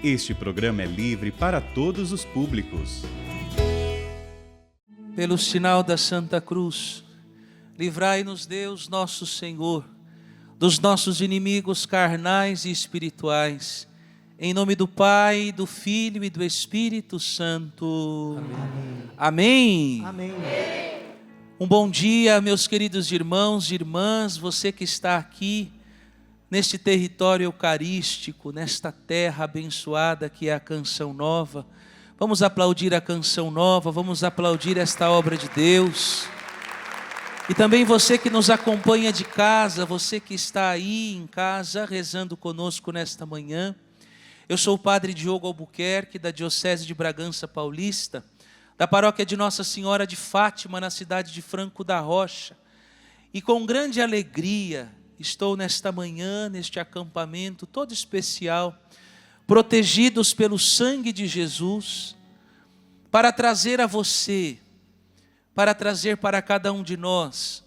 Este programa é livre para todos os públicos. Pelo sinal da Santa Cruz, livrai-nos Deus nosso Senhor, dos nossos inimigos carnais e espirituais, em nome do Pai, do Filho e do Espírito Santo. Amém. Amém. Um bom dia, meus queridos irmãos e irmãs, você que está aqui, neste território eucarístico, nesta terra abençoada que é a Canção Nova. Vamos aplaudir a Canção Nova, vamos aplaudir esta obra de Deus. E também você que nos acompanha de casa, você que está aí em casa rezando conosco nesta manhã. Eu sou o Padre Diogo Albuquerque, da Diocese de Bragança Paulista, da paróquia de Nossa Senhora de Fátima, na cidade de Franco da Rocha. E com grande alegria, estou nesta manhã, neste acampamento todo especial, protegidos pelo sangue de Jesus, para trazer a você, para trazer para cada um de nós,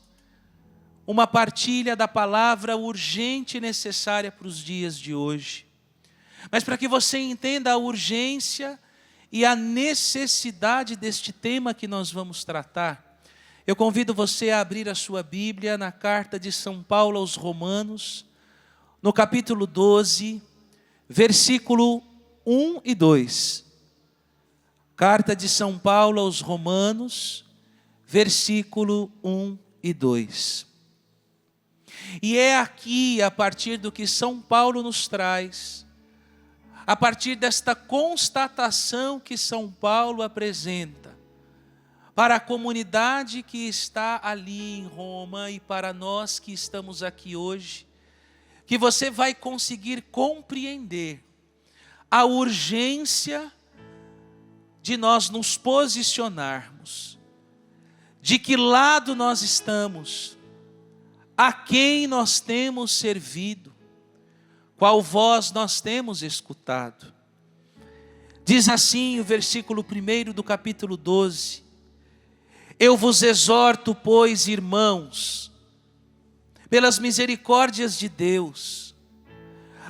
uma partilha da palavra urgente e necessária para os dias de hoje. Mas para que você entenda a urgência e a necessidade deste tema que nós vamos tratar, eu convido você a abrir a sua Bíblia na carta de São Paulo aos Romanos, no capítulo 12, versículo 1 e 2. Carta de São Paulo aos Romanos, versículo 1 e 2. E é aqui, a partir do que São Paulo nos traz, a partir desta constatação que São Paulo apresenta, para a comunidade que está ali em Roma e para nós que estamos aqui hoje, que você vai conseguir compreender a urgência de nós nos posicionarmos, de que lado nós estamos, a quem nós temos servido, qual voz nós temos escutado. Diz assim o versículo 1 do capítulo 12: Eu vos exorto, pois, irmãos, pelas misericórdias de Deus,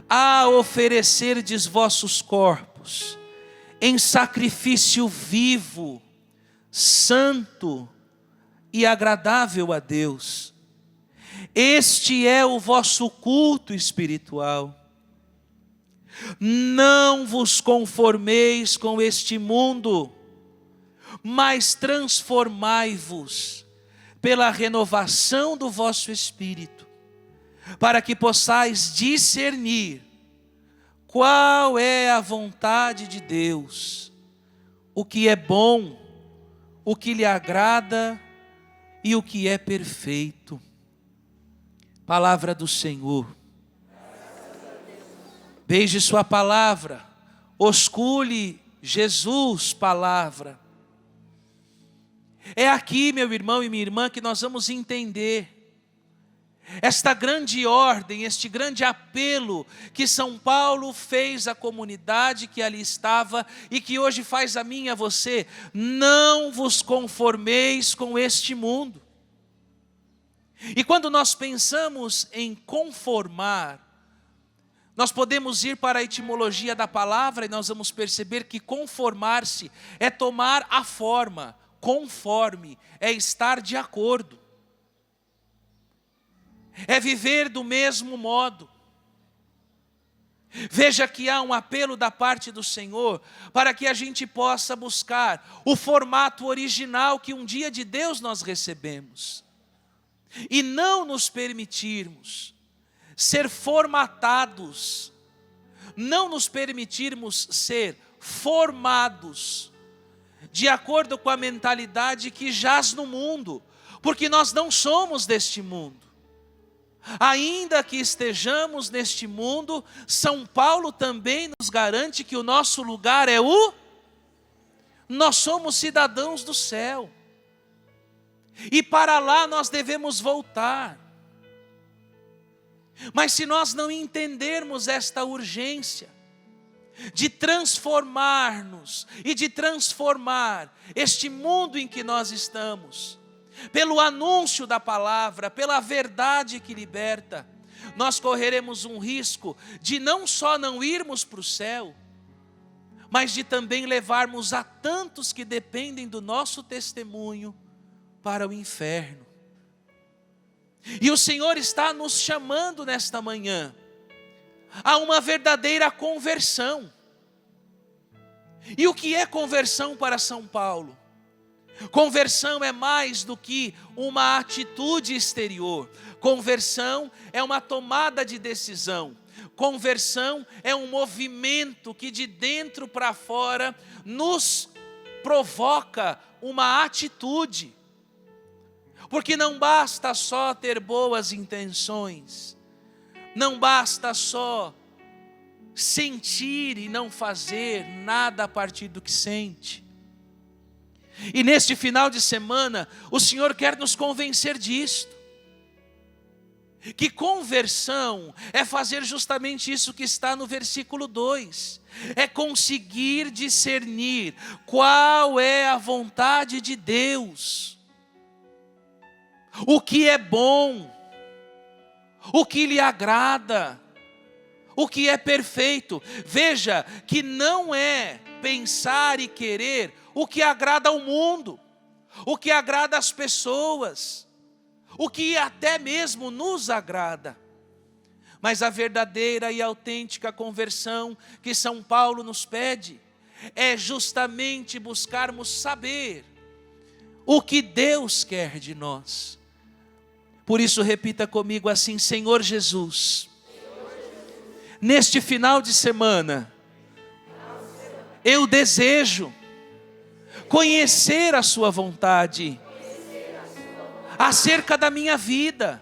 a oferecerdes vossos corpos em sacrifício vivo, santo e agradável a Deus. Este é o vosso culto espiritual. Não vos conformeis com este mundo, mas transformai-vos pela renovação do vosso espírito, para que possais discernir qual é a vontade de Deus, o que é bom, o que lhe agrada e o que é perfeito. Palavra do Senhor. Beije sua palavra, oscule Jesus, palavra. É aqui, meu irmão e minha irmã, que nós vamos entender esta grande ordem, este grande apelo que São Paulo fez à comunidade que ali estava e que hoje faz a mim e a você: não vos conformeis com este mundo. E quando nós pensamos em conformar, nós podemos ir para a etimologia da palavra e nós vamos perceber que conformar-se é tomar a forma, conforme é estar de acordo, é viver do mesmo modo. Veja que há um apelo da parte do Senhor para que a gente possa buscar o formato original que um dia de Deus nós recebemos e não nos permitirmos ser formatados, não nos permitirmos ser formados de acordo com a mentalidade que jaz no mundo, porque nós não somos deste mundo. Ainda que estejamos neste mundo, São Paulo também nos garante que o nosso lugar é nós somos cidadãos do céu. E para lá nós devemos voltar. Mas se nós não entendermos esta urgência de transformar-nos e de transformar este mundo em que nós estamos, pelo anúncio da palavra, pela verdade que liberta, nós correremos um risco de não só não irmos para o céu, mas de também levarmos a tantos que dependem do nosso testemunho para o inferno. E o Senhor está nos chamando nesta manhã a uma verdadeira conversão. E o que é conversão para São Paulo? Conversão é mais do que uma atitude exterior. Conversão é uma tomada de decisão. Conversão é um movimento que de dentro para fora nos provoca uma atitude. Porque não basta só ter boas intenções, não basta só sentir e não fazer nada a partir do que sente. E neste final de semana, o Senhor quer nos convencer disto. Que conversão é fazer justamente isso que está no versículo 2. É conseguir discernir qual é a vontade de Deus. O que é bom, o que lhe agrada, o que é perfeito. Veja que não é pensar e querer o que agrada ao mundo, o que agrada às pessoas, o que até mesmo nos agrada. Mas a verdadeira e autêntica conversão que São Paulo nos pede é justamente buscarmos saber o que Deus quer de nós. Por isso repita comigo assim: Senhor Jesus, neste final de semana, eu desejo conhecer a sua vontade acerca da minha vida,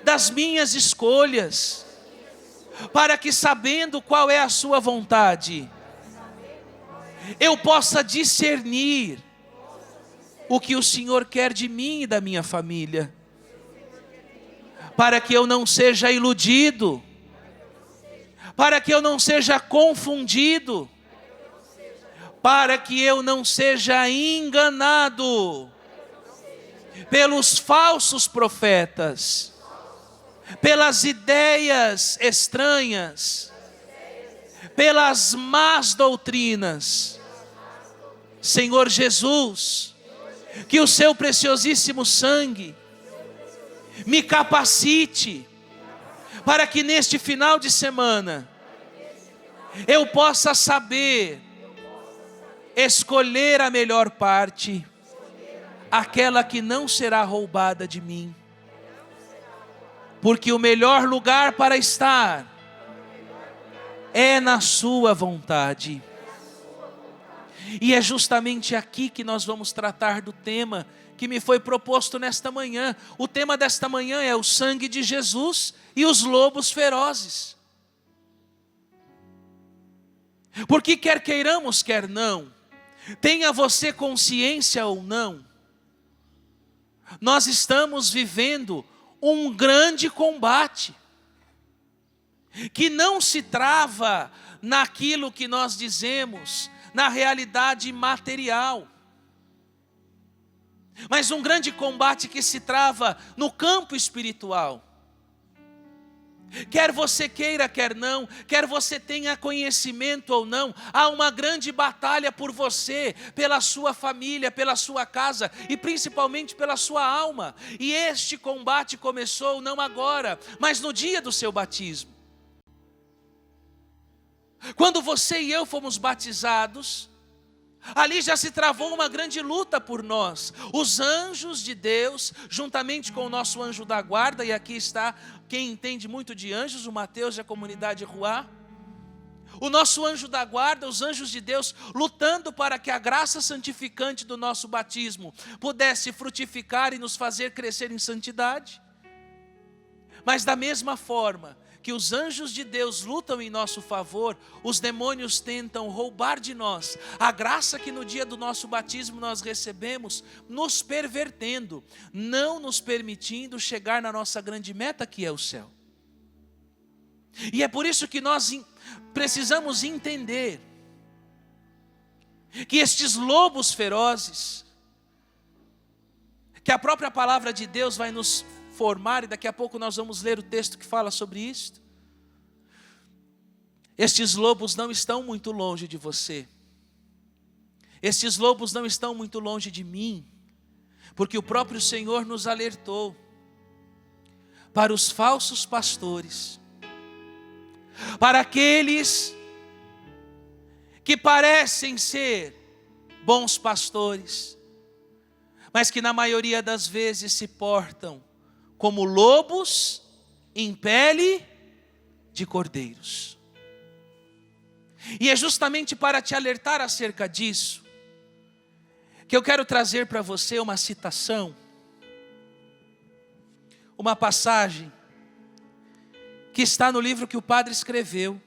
das minhas escolhas, para que, sabendo qual é a sua vontade, eu possa discernir o que o Senhor quer de mim e da minha família, para que eu não seja iludido, para que eu não seja confundido, para que eu não seja enganado pelos falsos profetas, pelas ideias estranhas, pelas más doutrinas. Senhor Jesus, que o seu preciosíssimo sangue me capacite para que neste final de semana eu possa saber escolher a melhor parte, aquela que não será roubada de mim. Porque o melhor lugar para estar é na sua vontade. E é justamente aqui que nós vamos tratar do tema que me foi proposto nesta manhã. O tema desta manhã é o sangue de Jesus e os lobos ferozes. Porque quer queiramos, quer não, tenha você consciência ou não, nós estamos vivendo um grande combate, que não se trava naquilo que nós dizemos, na realidade material, mas um grande combate que se trava no campo espiritual. Quer você queira, quer não, quer você tenha conhecimento ou não, há uma grande batalha por você, pela sua família, pela sua casa e principalmente pela sua alma. E este combate começou não agora, mas no dia do seu batismo. Quando você e eu fomos batizados, ali já se travou uma grande luta por nós. Os anjos de Deus, juntamente com o nosso anjo da guarda, e aqui está quem entende muito de anjos, o Mateus e a comunidade Ruá. O nosso anjo da guarda, os anjos de Deus, lutando para que a graça santificante do nosso batismo pudesse frutificar e nos fazer crescer em santidade. Mas da mesma forma que os anjos de Deus lutam em nosso favor, os demônios tentam roubar de nós a graça que no dia do nosso batismo nós recebemos, nos pervertendo, não nos permitindo chegar na nossa grande meta, que é o céu. E é por isso que nós precisamos entender que estes lobos ferozes, que a própria palavra de Deus vai nos formar, e daqui a pouco nós vamos ler o texto que fala sobre isto. Estes lobos não estão muito longe de você. Estes lobos não estão muito longe de mim, porque o próprio Senhor nos alertou para os falsos pastores, para aqueles que parecem ser bons pastores, mas que na maioria das vezes se portam como lobos em pele de cordeiros. E é justamente para te alertar acerca disso, que eu quero trazer para você uma citação, uma passagem, que está no livro que o padre escreveu,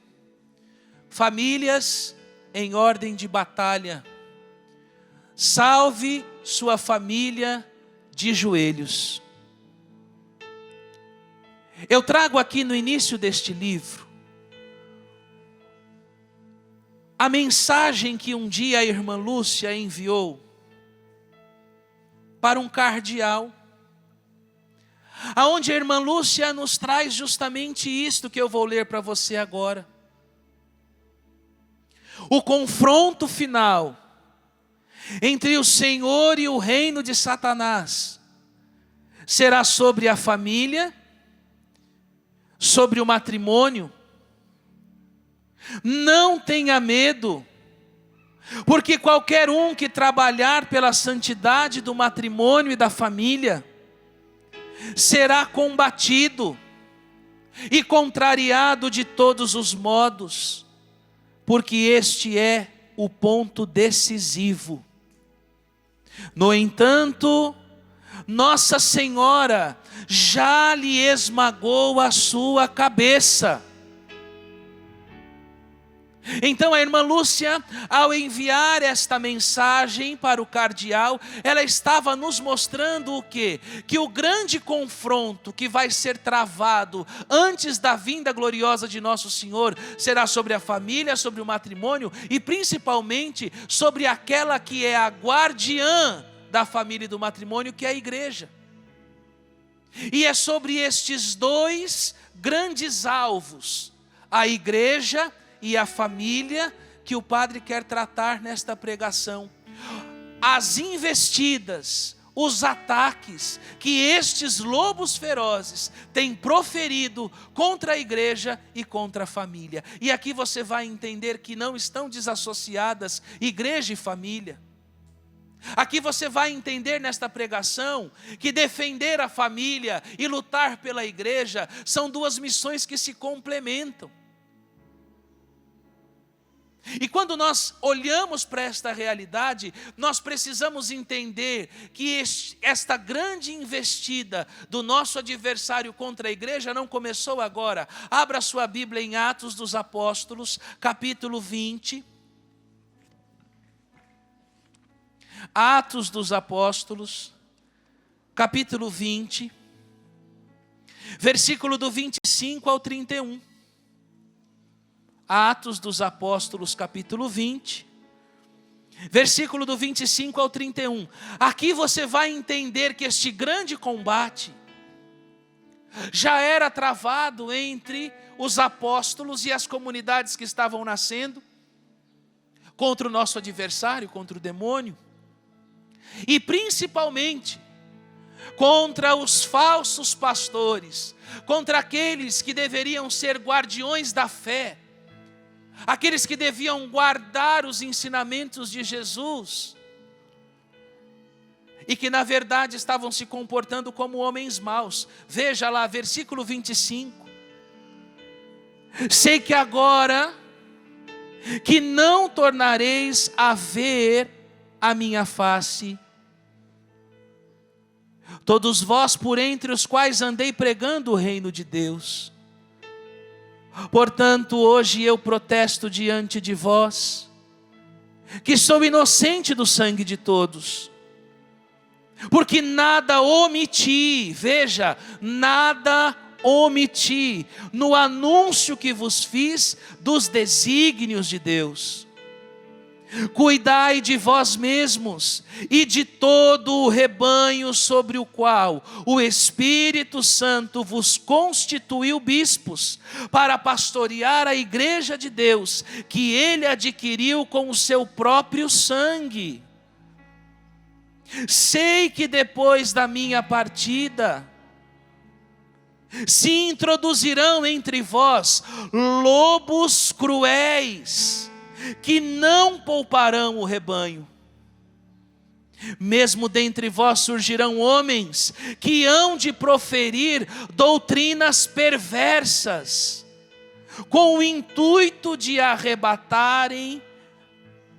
Famílias em Ordem de Batalha. Salve sua família de joelhos. Eu trago aqui no início deste livro a mensagem que um dia a irmã Lúcia enviou para um cardeal, aonde a irmã Lúcia nos traz justamente isto que eu vou ler para você agora. O confronto final entre o Senhor e o reino de Satanás será sobre a família, sobre o matrimônio. Não tenha medo, porque qualquer um que trabalhar pela santidade do matrimônio e da família será combatido e contrariado de todos os modos, porque este é o ponto decisivo. No entanto, Nossa Senhora já lhe esmagou a sua cabeça. Então a irmã Lúcia, ao enviar esta mensagem para o cardeal, ela estava nos mostrando o quê? Que o grande confronto que vai ser travado antes da vinda gloriosa de nosso Senhor será sobre a família, sobre o matrimônio e principalmente sobre aquela que é a guardiã da família e do matrimônio, que é a igreja. E é sobre estes dois grandes alvos, a igreja e a família, que o padre quer tratar nesta pregação. As investidas, os ataques que estes lobos ferozes têm proferido contra a igreja e contra a família. E aqui você vai entender que não estão desassociadas igreja e família. Aqui você vai entender nesta pregação que defender a família e lutar pela igreja são duas missões que se complementam. E quando nós olhamos para esta realidade, nós precisamos entender que esta grande investida do nosso adversário contra a igreja não começou agora. Abra sua Bíblia em Atos dos Apóstolos, capítulo 20. Atos dos Apóstolos, capítulo 20, versículo do 25 ao 31. Atos dos Apóstolos, capítulo 20, versículo do 25 ao 31. Aqui você vai entender que este grande combate já era travado entre os apóstolos e as comunidades que estavam nascendo contra o nosso adversário, contra o demônio, e principalmente contra os falsos pastores, contra aqueles que deveriam ser guardiões da fé, aqueles que deviam guardar os ensinamentos de Jesus e que na verdade estavam se comportando como homens maus. Veja lá, versículo 25. Sei que agora que não tornareis a ver a minha face, todos vós por entre os quais andei pregando o reino de Deus. Portanto, hoje eu protesto diante de vós, que sou inocente do sangue de todos, porque nada omiti, veja, nada omiti no anúncio que vos fiz dos desígnios de Deus. Cuidai de vós mesmos e de todo o rebanho sobre o qual o Espírito Santo vos constituiu bispos, para pastorear a igreja de Deus, que ele adquiriu com o seu próprio sangue. Sei que depois da minha partida se introduzirão entre vós lobos cruéis, que não pouparão o rebanho. Mesmo dentre vós surgirão homens que hão de proferir doutrinas perversas, com o intuito de arrebatarem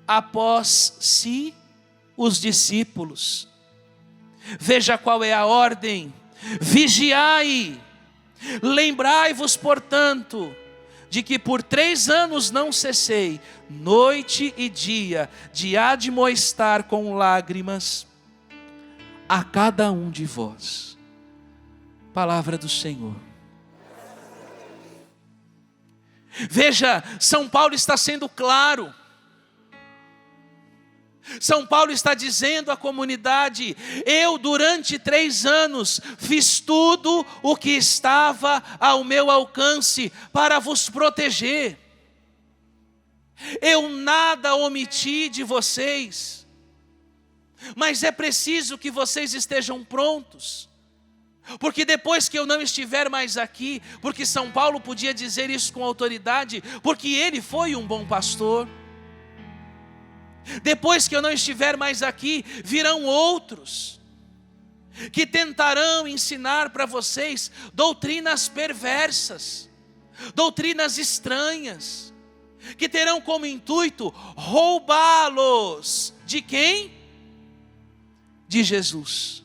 após si os discípulos. Veja qual é a ordem: vigiai, lembrai-vos, portanto, de que por 3 anos não cessei, noite e dia, de admoestar com lágrimas a cada um de vós. Palavra do Senhor. Veja, São Paulo está sendo claro. São Paulo está dizendo à comunidade: eu durante 3 anos fiz tudo o que estava ao meu alcance para vos proteger. Eu nada omiti de vocês, mas é preciso que vocês estejam prontos, porque depois que eu não estiver mais aqui, porque São Paulo podia dizer isso com autoridade, porque ele foi um bom pastor. Depois que eu não estiver mais aqui, virão outros que tentarão ensinar para vocês doutrinas perversas, doutrinas estranhas, que terão como intuito roubá-los de quem? De Jesus.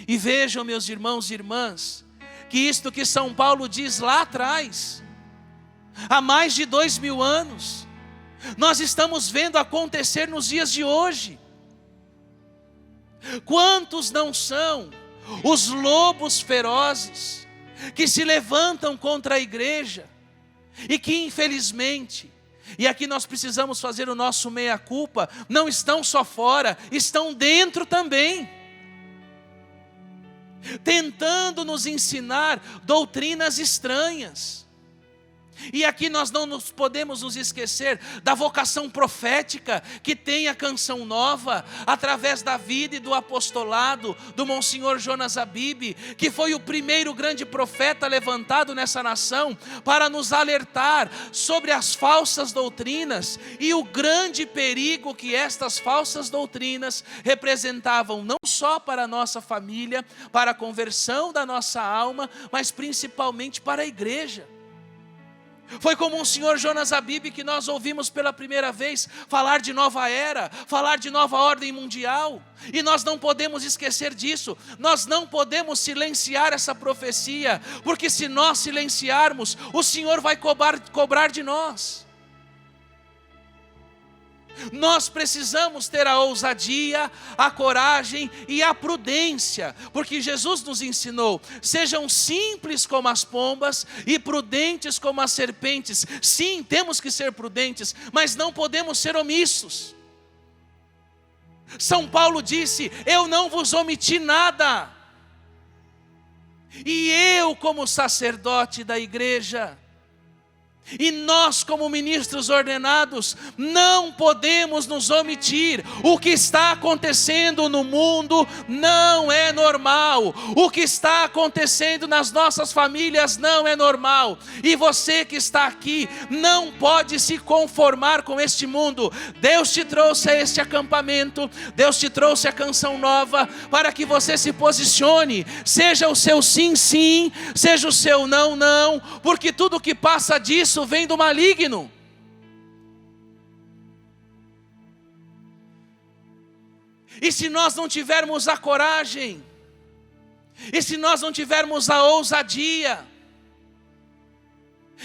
E vejam, meus irmãos e irmãs, que isto que São Paulo diz lá atrás, há mais de 2000 anos, nós estamos vendo acontecer nos dias de hoje. Quantos não são os lobos ferozes que se levantam contra a igreja e que infelizmente, e aqui nós precisamos fazer o nosso meia-culpa, não estão só fora, estão dentro também, tentando nos ensinar doutrinas estranhas. E aqui nós não podemos nos esquecer da vocação profética que tem a Canção Nova, através da vida e do apostolado do Monsenhor Jonas Abib, que foi o primeiro grande profeta levantado nessa nação para nos alertar sobre as falsas doutrinas e o grande perigo que estas falsas doutrinas representavam, não só para a nossa família, para a conversão da nossa alma, mas principalmente para a igreja. Foi como o Senhor Jonas Abib que nós ouvimos pela primeira vez falar de nova era, falar de nova ordem mundial. E nós não podemos esquecer disso, nós não podemos silenciar essa profecia, porque se nós silenciarmos, o Senhor vai cobrar de nós. Nós precisamos ter a ousadia, a coragem e a prudência, porque Jesus nos ensinou: sejam simples como as pombas e prudentes como as serpentes. Sim, temos que ser prudentes, mas não podemos ser omissos. São Paulo disse: eu não vos omiti nada. E eu, como sacerdote da igreja, e nós como ministros ordenados, não podemos nos omitir. O que está acontecendo no mundo não é normal. O que está acontecendo nas nossas famílias não é normal. E você que está aqui não pode se conformar com este mundo. Deus te trouxe a este acampamento, Deus te trouxe a Canção Nova para que você se posicione. Seja o seu sim, sim, seja o seu não, não, porque tudo que passa disso vem do maligno. E se nós não tivermos a coragem, e se nós não tivermos a ousadia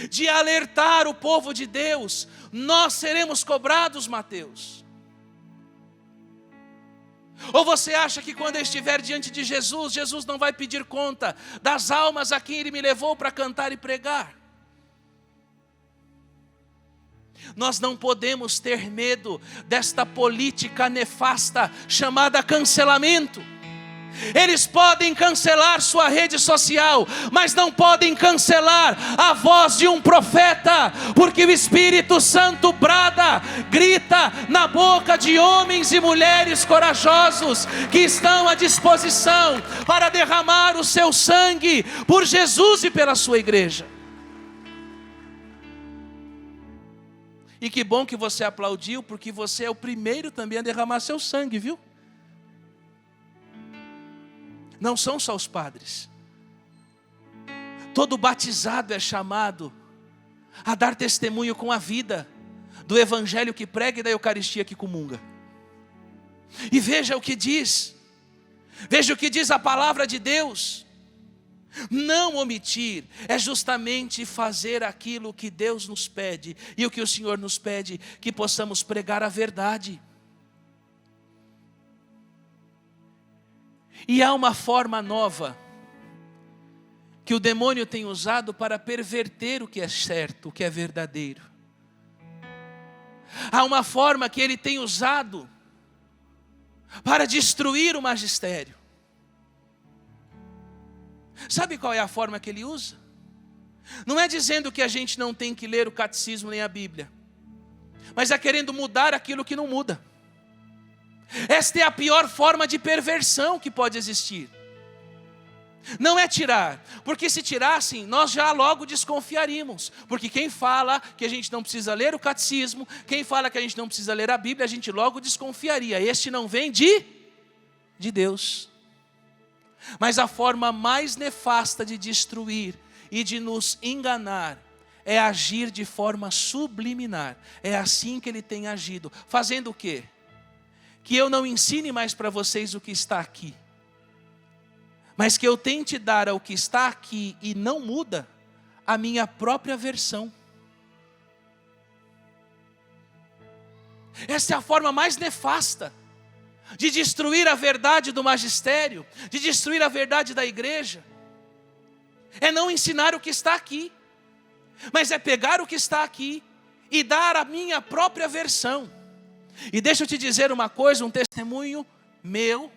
de alertar o povo de Deus, nós seremos cobrados, Mateus. Ou você acha que quando eu estiver diante de Jesus, Jesus não vai pedir conta das almas a quem Ele me levou para cantar e pregar? Nós não podemos ter medo desta política nefasta chamada cancelamento. Eles podem cancelar sua rede social, mas não podem cancelar a voz de um profeta, porque o Espírito Santo brada, grita na boca de homens e mulheres corajosos que estão à disposição para derramar o seu sangue por Jesus e pela sua igreja. E que bom que você aplaudiu, porque você é o primeiro também a derramar seu sangue, viu? Não são só os padres. Todo batizado é chamado a dar testemunho com a vida do evangelho que prega e da Eucaristia que comunga. E veja o que diz a palavra de Deus. Não omitir é justamente fazer aquilo que Deus nos pede e o que o Senhor nos pede, que possamos pregar a verdade. E há uma forma nova que o demônio tem usado para perverter o que é certo, o que é verdadeiro. Há uma forma que ele tem usado para destruir o magistério. Sabe qual é a forma que ele usa? Não é dizendo que a gente não tem que ler o catecismo nem a Bíblia, mas é querendo mudar aquilo que não muda. Esta é a pior forma de perversão que pode existir. Não é tirar, porque se tirassem, nós já logo desconfiaríamos. Porque quem fala que a gente não precisa ler o catecismo, quem fala que a gente não precisa ler a Bíblia, a gente logo desconfiaria. Este não vem de Deus. Mas a forma mais nefasta de destruir e de nos enganar é agir de forma subliminar. É assim que ele tem agido. Fazendo o quê? Que eu não ensine mais para vocês o que está aqui, mas que eu tente dar ao que está aqui e não muda, a minha própria versão. Essa é a forma mais nefasta de destruir a verdade do magistério, de destruir a verdade da igreja. É não ensinar o que está aqui, mas é pegar o que está aqui e dar a minha própria versão. E deixa eu te dizer uma coisa, um testemunho meu.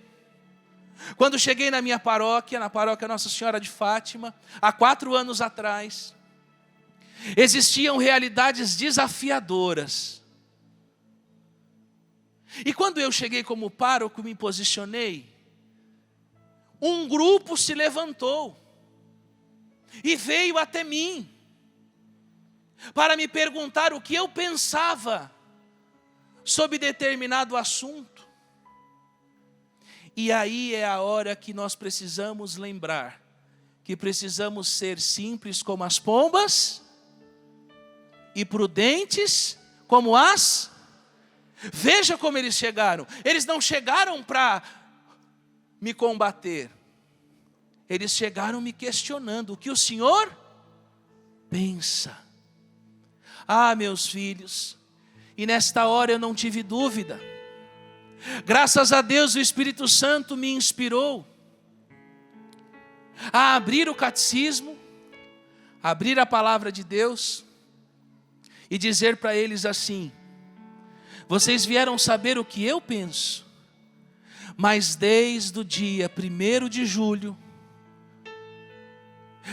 Quando cheguei na minha paróquia, na paróquia Nossa Senhora de Fátima, há 4 anos atrás, existiam realidades desafiadoras. E quando eu cheguei como pároco, me posicionei, um grupo se levantou e veio até mim para me perguntar o que eu pensava sobre determinado assunto. E aí é a hora que nós precisamos lembrar que precisamos ser simples como as pombas e prudentes como as... Veja como eles chegaram. Eles não chegaram para me combater. Eles chegaram me questionando. O que o Senhor pensa? Ah, meus filhos, e nesta hora eu não tive dúvida. Graças a Deus o Espírito Santo me inspirou a abrir o catecismo, abrir a palavra de Deus e dizer para eles assim: vocês vieram saber o que eu penso, mas desde o dia 1º de julho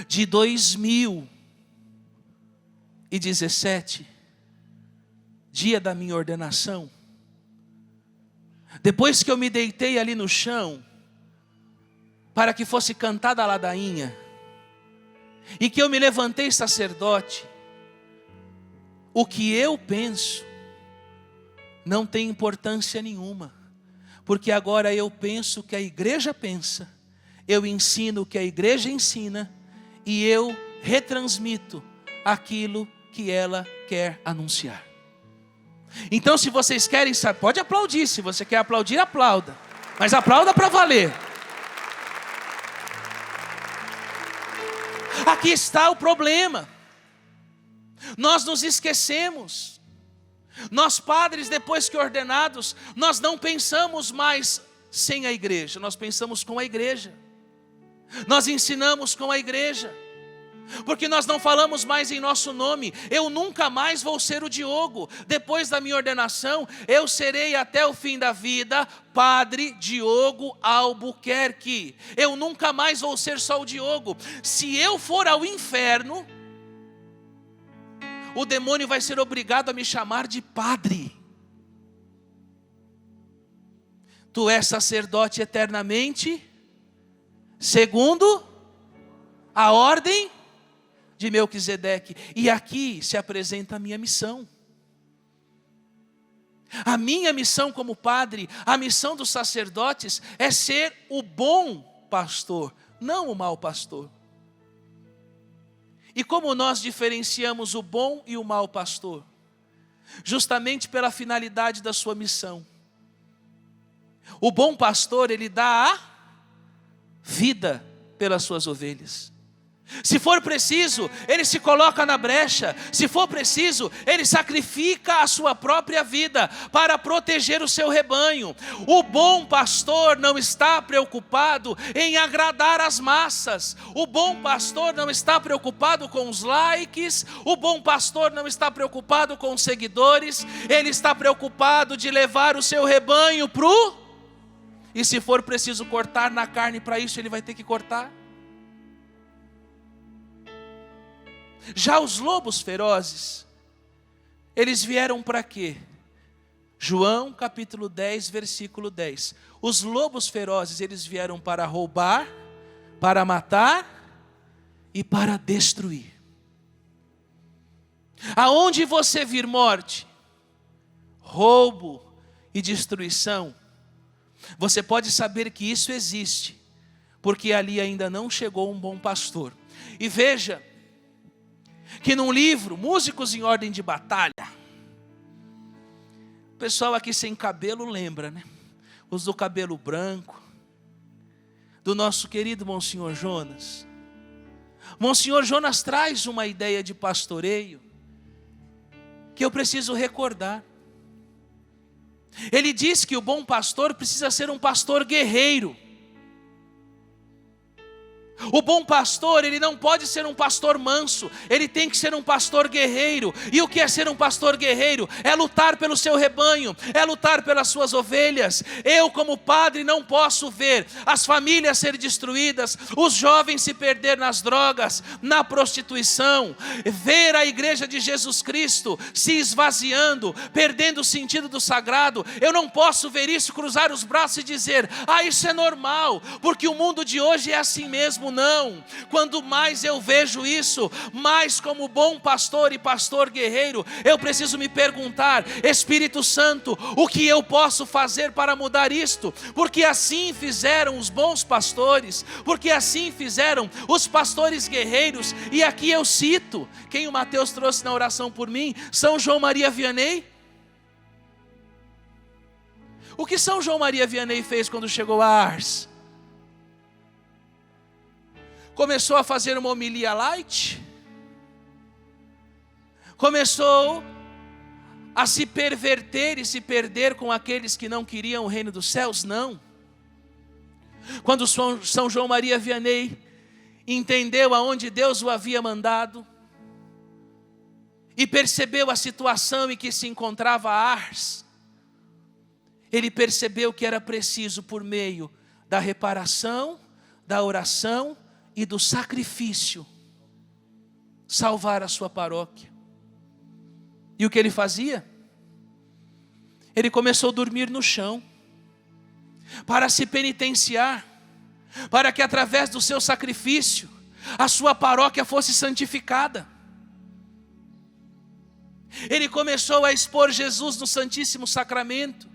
de 2017, dia da minha ordenação, depois que eu me deitei ali no chão, para que fosse cantada a ladainha, e que eu me levantei sacerdote, o que eu penso não tem importância nenhuma, porque agora eu penso o que a igreja pensa, eu ensino o que a igreja ensina, e eu retransmito aquilo que ela quer anunciar. Então, se vocês querem saber, pode aplaudir. Se você quer aplaudir, aplauda, mas aplauda para valer. Aqui está o problema. Nós nos esquecemos. Nós padres, depois que ordenados, nós não pensamos mais sem a igreja, nós pensamos com a igreja. Nós ensinamos com a igreja. Porque nós não falamos mais em nosso nome. Eu nunca mais vou ser o Diogo. Depois da minha ordenação, eu serei até o fim da vida Padre Diogo Albuquerque. Eu nunca mais vou ser só o Diogo. Se eu for ao inferno, o demônio vai ser obrigado a me chamar de padre. Tu és sacerdote eternamente, segundo a ordem de Melquisedeque. E aqui se apresenta a minha missão. A minha missão como padre, a missão dos sacerdotes é ser o bom pastor, não o mau pastor. E como nós diferenciamos o bom e o mau pastor? Justamente pela finalidade da sua missão. O bom pastor, ele dá a vida pelas suas ovelhas. Se for preciso, ele se coloca na brecha. Se for preciso, ele sacrifica a sua própria vida para proteger o seu rebanho. O bom pastor não está preocupado em agradar as massas. O bom pastor não está preocupado com os likes. O bom pastor não está preocupado com os seguidores. Ele está preocupado de levar o seu rebanho E se for preciso cortar na carne para isso, ele vai ter que cortar. Já os lobos ferozes, eles vieram para quê? João capítulo 10, versículo 10. Os lobos ferozes, eles vieram para roubar, para matar e para destruir. Aonde você vir morte, roubo e destruição, você pode saber que isso existe, porque ali ainda não chegou um bom pastor. E veja que num livro, Músicos em Ordem de Batalha, o pessoal aqui sem cabelo lembra, né? Os do cabelo branco, do nosso querido Monsenhor Jonas. Monsenhor Jonas traz uma ideia de pastoreio que eu preciso recordar. Ele diz que o bom pastor precisa ser um pastor guerreiro. O bom pastor, ele não pode ser um pastor manso, ele tem que ser um pastor guerreiro. E o que é ser um pastor guerreiro? É lutar pelo seu rebanho, é lutar pelas suas ovelhas. Eu, como padre, não posso ver as famílias serem destruídas, os jovens se perder nas drogas, na prostituição, ver a igreja de Jesus Cristo se esvaziando, perdendo o sentido do sagrado. Eu não posso ver isso, cruzar os braços e dizer: ah, isso é normal, porque o mundo de hoje é assim mesmo. Não, quando mais eu vejo isso, mais como bom pastor e pastor guerreiro, eu preciso me perguntar: Espírito Santo, o que eu posso fazer para mudar isto? Porque assim fizeram os bons pastores, porque assim fizeram os pastores guerreiros. E aqui eu cito quem o Mateus trouxe na oração por mim: São João Maria Vianney. O que São João Maria Vianney fez quando chegou a Ars? Começou a fazer uma homilia light, começou a se perverter e se perder com aqueles que não queriam o reino dos céus? Não. Quando São João Maria Vianney entendeu aonde Deus o havia mandado e percebeu a situação em que se encontrava Ars, ele percebeu que era preciso, por meio da reparação, da oração e do sacrifício, salvar a sua paróquia. E o que ele fazia? Ele começou a dormir no chão, para se penitenciar, para que através do seu sacrifício, a sua paróquia fosse santificada. Ele começou a expor Jesus no Santíssimo Sacramento,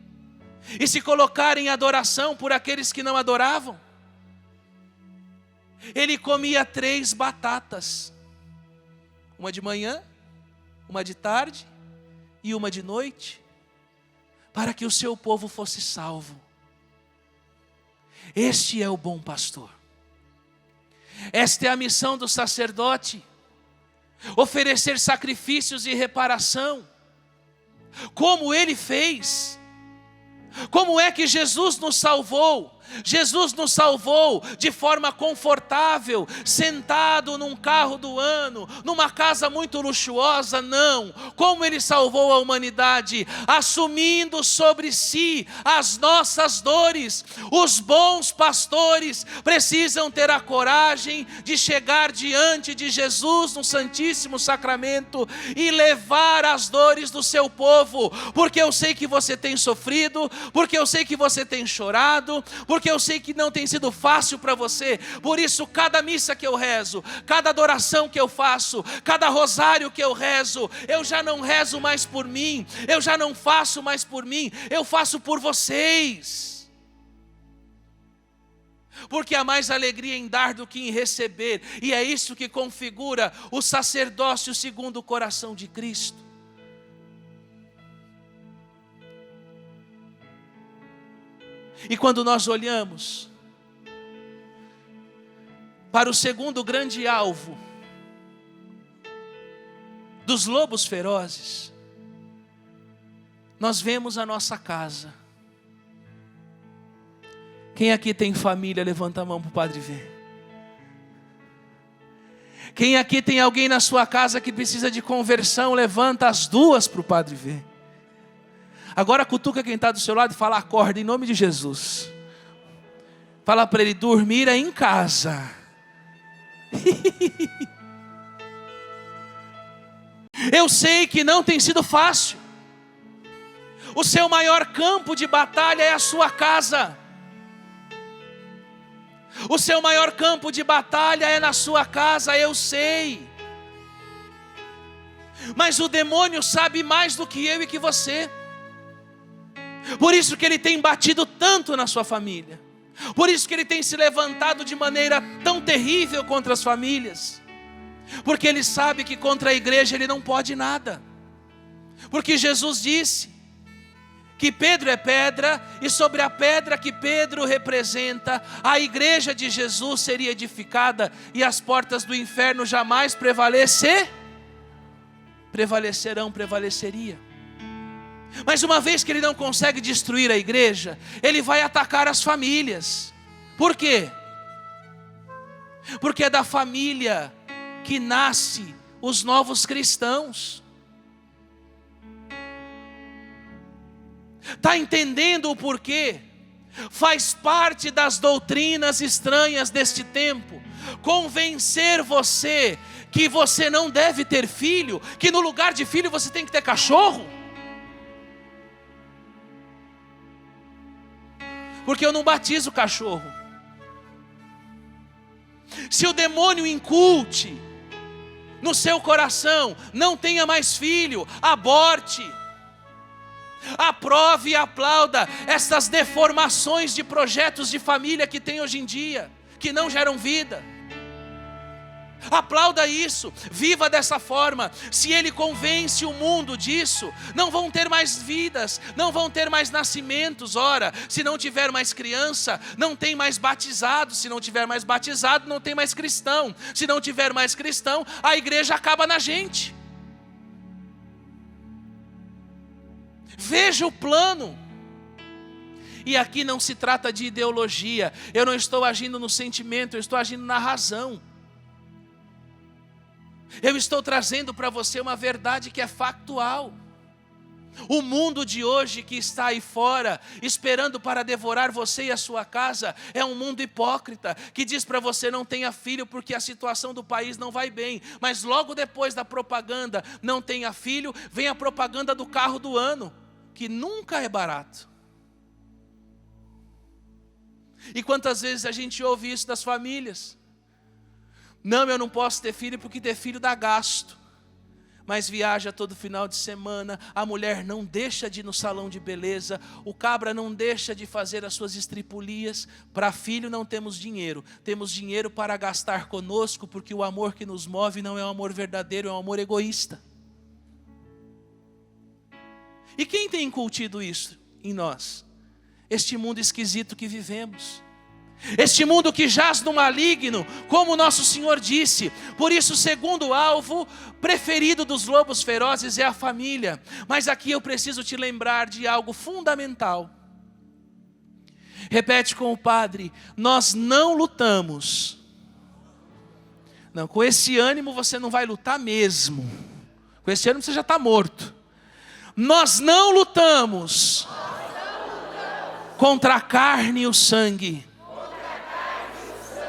e se colocar em adoração por aqueles que não adoravam. Ele comia 3 batatas, uma de manhã, uma de tarde e uma de noite, para que o seu povo fosse salvo. Este é o bom pastor. Esta é a missão do sacerdote: oferecer sacrifícios e reparação, como ele fez. Como é que Jesus nos salvou? Jesus nos salvou de forma confortável, sentado num carro do ano, numa casa muito luxuosa, não. Como Ele salvou a humanidade? Assumindo sobre si as nossas dores. Os bons pastores precisam ter a coragem de chegar diante de Jesus no Santíssimo Sacramento e levar as dores do seu povo, porque eu sei que você tem sofrido, porque eu sei que você tem chorado, porque eu sei que não tem sido fácil para você. Por isso, cada missa que eu rezo, cada adoração que eu faço, cada rosário que eu rezo, eu já não rezo mais por mim, eu já não faço mais por mim, eu faço por vocês. Porque há mais alegria em dar do que em receber, e é isso que configura o sacerdócio segundo o coração de Cristo. E quando nós olhamos para o segundo grande alvo dos lobos ferozes, nós vemos a nossa casa. Quem aqui tem família, levanta a mão para o Padre ver. Quem aqui tem alguém na sua casa que precisa de conversão, levanta as duas para o Padre ver. Agora cutuca quem está do seu lado e fala: acorda em nome de Jesus. Fala para ele: dormir é em casa. Eu sei que não tem sido fácil. O seu maior campo de batalha é a sua casa. O seu maior campo de batalha é na sua casa, eu sei. Mas o demônio sabe mais do que eu e que você. Por isso que ele tem batido tanto na sua família. Por isso que ele tem se levantado de maneira tão terrível contra as famílias. Porque ele sabe que contra a igreja ele não pode nada. Porque Jesus disse que Pedro é pedra, e sobre a pedra que Pedro representa, a igreja de Jesus seria edificada, e as portas do inferno jamais prevaleceria. Mas uma vez que ele não consegue destruir a igreja, ele vai atacar as famílias. Por quê? Porque é da família que nasce os novos cristãos. Está entendendo o porquê? Faz parte das doutrinas estranhas deste tempo convencer você que você não deve ter filho, que no lugar de filho você tem que ter cachorro. Porque eu não batizo cachorro. Se o demônio inculte no seu coração: não tenha mais filho, aborte. Aprove e aplauda essas deformações de projetos de família que tem hoje em dia, que não geram vida. Aplauda isso, viva dessa forma. Se ele convence o mundo disso, não vão ter mais vidas, não vão ter mais nascimentos. Ora, se não tiver mais criança, não tem mais batizado. Se não tiver mais batizado, não tem mais cristão. Se não tiver mais cristão, a igreja acaba na gente. Veja o plano. E aqui não se trata de ideologia. Eu não estou agindo no sentimento, eu estou agindo na razão. Eu estou trazendo para você uma verdade que é factual. O mundo de hoje que está aí fora, esperando para devorar você e a sua casa, é um mundo hipócrita, que diz para você: não tenha filho porque a situação do país não vai bem. Mas logo depois da propaganda, não tenha filho, vem a propaganda do carro do ano, que nunca é barato. E quantas vezes a gente ouve isso das famílias? Não, eu não posso ter filho porque ter filho dá gasto. Mas viaja todo final de semana, a mulher não deixa de ir no salão de beleza, o cabra não deixa de fazer as suas estripulias. Para filho não temos dinheiro para gastar conosco, porque o amor que nos move não é um amor verdadeiro, é um amor egoísta. E quem tem incutido isso em nós? Este mundo esquisito que vivemos. Este mundo que jaz no maligno, como o nosso Senhor disse. Por isso o segundo alvo preferido dos lobos ferozes é a família. Mas aqui eu preciso te lembrar de algo fundamental. Repete com o Padre: nós não lutamos. Não, com esse ânimo você não vai lutar mesmo. Com esse ânimo você já está morto. Nós não lutamos contra a carne e o sangue.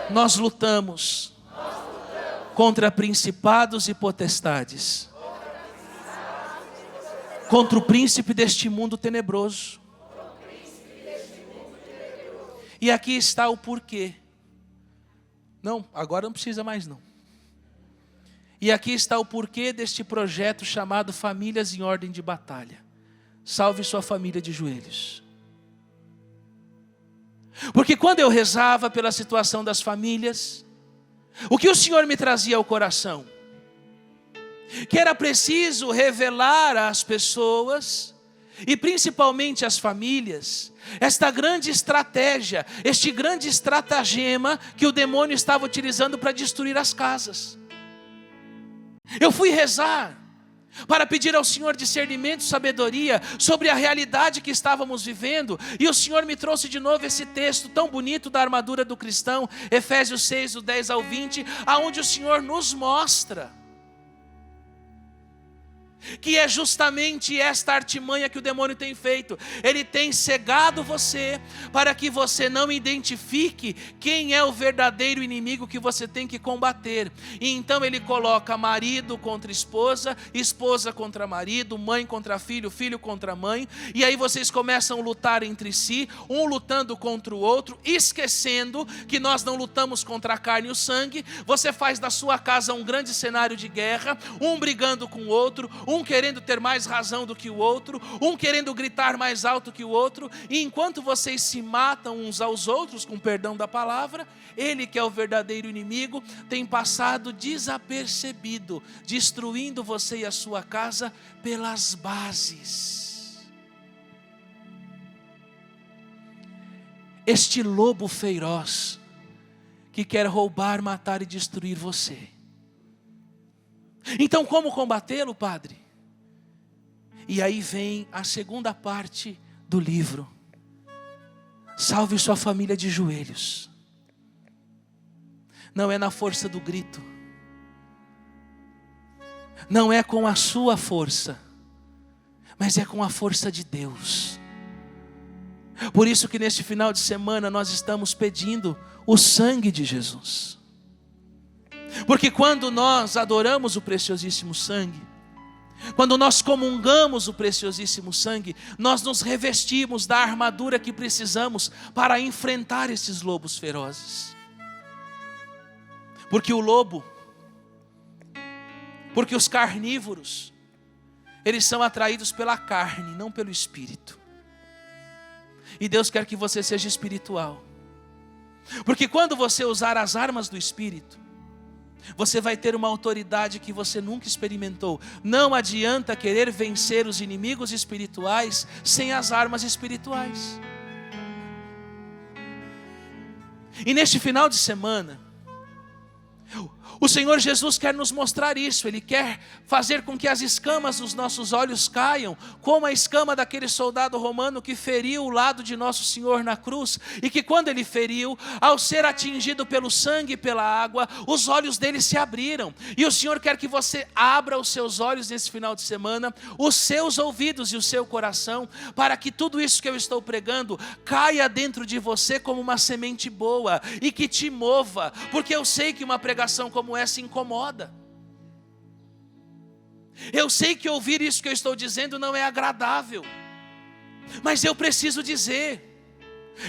Nós lutamos contra principados e potestades, contra o príncipe deste mundo tenebroso. E aqui está o porquê. Não, agora não precisa mais não. E aqui está o porquê deste projeto chamado Famílias em Ordem de Batalha. Salve sua família de joelhos. Porque quando eu rezava pela situação das famílias, o que o Senhor me trazia ao coração? Que era preciso revelar às pessoas, e principalmente às famílias, esta grande estratégia, este grande estratagema que o demônio estava utilizando para destruir as casas. Eu fui rezar para pedir ao Senhor discernimento e sabedoria sobre a realidade que estávamos vivendo, e o Senhor me trouxe de novo esse texto tão bonito da armadura do cristão, Efésios 6, do 10 ao 20, aonde o Senhor nos mostra que é justamente esta artimanha que o demônio tem feito. Ele tem cegado você para que você não identifique quem é o verdadeiro inimigo que você tem que combater. E então ele coloca marido contra esposa, esposa contra marido, mãe contra filho, filho contra mãe. E aí vocês começam a lutar entre si, um lutando contra o outro, esquecendo que nós não lutamos contra a carne e o sangue. Você faz da sua casa um grande cenário de guerra, um brigando com o outro, um querendo ter mais razão do que o outro, um querendo gritar mais alto que o outro, e enquanto vocês se matam uns aos outros, com perdão da palavra, ele que é o verdadeiro inimigo, tem passado desapercebido, destruindo você e a sua casa pelas bases. Este lobo feroz, que quer roubar, matar e destruir você. Então como combatê-lo, Padre? E aí vem a segunda parte do livro. Salve sua família de joelhos. Não é na força do grito, não é com a sua força, mas é com a força de Deus. Por isso que neste final de semana nós estamos pedindo o sangue de Jesus. Porque quando nós adoramos o preciosíssimo sangue, quando nós comungamos o preciosíssimo sangue, nós nos revestimos da armadura que precisamos para enfrentar esses lobos ferozes. Porque o lobo, porque os carnívoros, eles são atraídos pela carne, não pelo espírito. E Deus quer que você seja espiritual. Porque quando você usar as armas do espírito, você vai ter uma autoridade que você nunca experimentou. Não adianta querer vencer os inimigos espirituais sem as armas espirituais. E neste final de semana, o Senhor Jesus quer nos mostrar isso. Ele quer fazer com que as escamas dos nossos olhos caiam, como a escama daquele soldado romano que feriu o lado de nosso Senhor na cruz, e que quando ele feriu, ao ser atingido pelo sangue e pela água, os olhos dele se abriram. E o Senhor quer que você abra os seus olhos nesse final de semana, os seus ouvidos e o seu coração, para que tudo isso que eu estou pregando caia dentro de você como uma semente boa, e que te mova, porque eu sei que uma pregação como essa incomoda. Eu sei que ouvir isso que eu estou dizendo não é agradável, mas eu preciso dizer,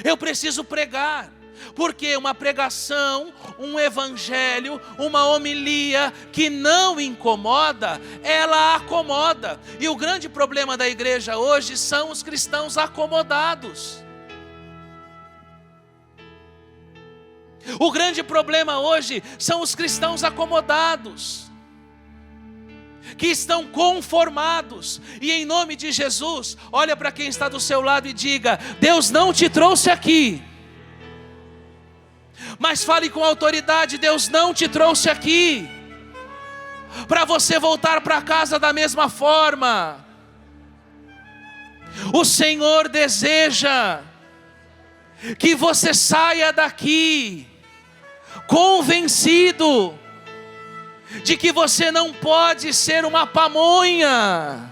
eu preciso pregar, porque uma pregação, um evangelho, uma homilia que não incomoda, ela acomoda. E o grande problema da igreja hoje são os cristãos acomodados. O grande problema hoje são os cristãos acomodados, que estão conformados. E em nome de Jesus, olha para quem está do seu lado e diga: Deus não te trouxe aqui. Mas fale com autoridade: Deus não te trouxe aqui para você voltar para casa da mesma forma. O Senhor deseja que você saia daqui convencido de que você não pode ser uma pamonha.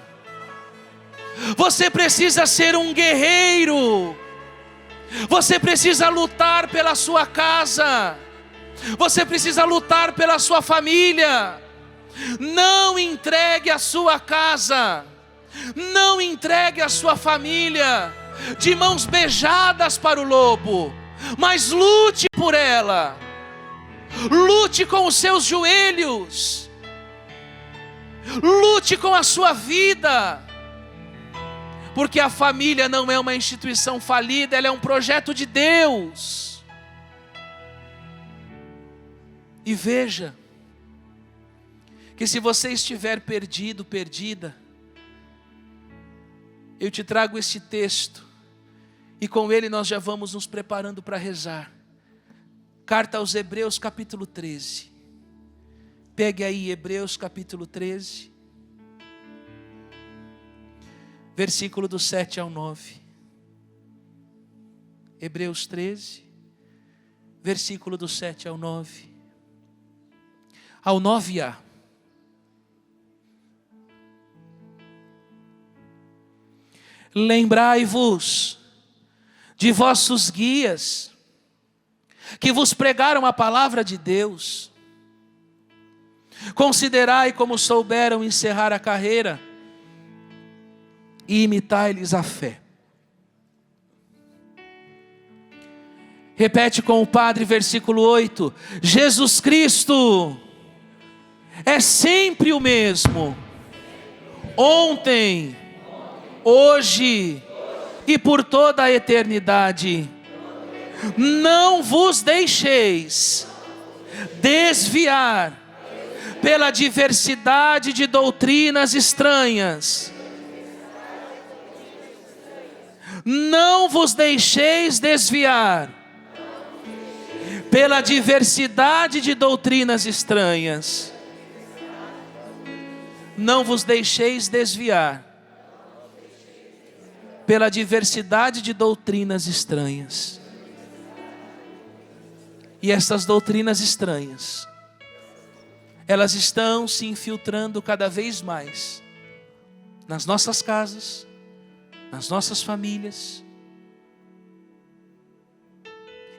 Você precisa ser um guerreiro. Você precisa lutar pela sua casa. Você precisa lutar pela sua família. Não entregue a sua casa, não entregue a sua família de mãos beijadas para o lobo, mas lute por ela. Lute com os seus joelhos. Lute com a sua vida. Porque a família não é uma instituição falida, ela é um projeto de Deus. E veja, que se você estiver perdido, perdida, eu te trago este texto, e com ele nós já vamos nos preparando para rezar. Carta aos Hebreus capítulo 13. Pegue aí Hebreus capítulo 13. Versículo do 7 ao 9. Hebreus 13. Versículo do 7 ao 9. Ao 9a. Lembrai-vos de vossos guias, que vos pregaram a palavra de Deus. Considerai como souberam encerrar a carreira, e imitai-lhes a fé. Repete com o padre, versículo 8. Jesus Cristo é sempre o mesmo, ontem, hoje e por toda a eternidade. Não vos deixeis desviar pela diversidade de doutrinas estranhas. Não vos deixeis desviar pela diversidade de doutrinas estranhas. Não vos deixeis desviar pela diversidade de doutrinas estranhas. E essas doutrinas estranhas, elas estão se infiltrando cada vez mais nas nossas casas, nas nossas famílias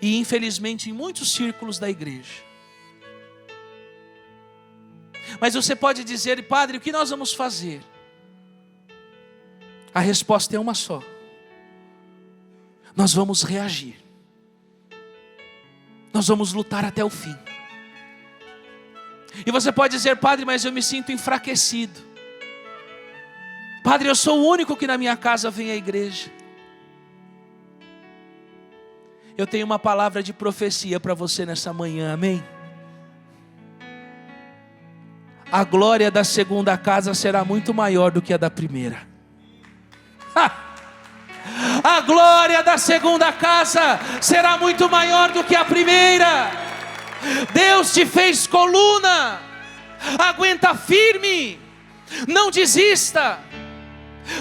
e infelizmente em muitos círculos da igreja. Mas você pode dizer: padre, o que nós vamos fazer? A resposta é uma só: nós vamos reagir. Nós vamos lutar até o fim. E você pode dizer: padre, mas eu me sinto enfraquecido. Padre, eu sou o único que na minha casa vem à igreja. Eu tenho uma palavra de profecia para você nessa manhã, amém? A glória da segunda casa será muito maior do que a da primeira. A glória da segunda casa será muito maior do que a primeira. Deus te fez coluna. Aguenta firme. Não desista.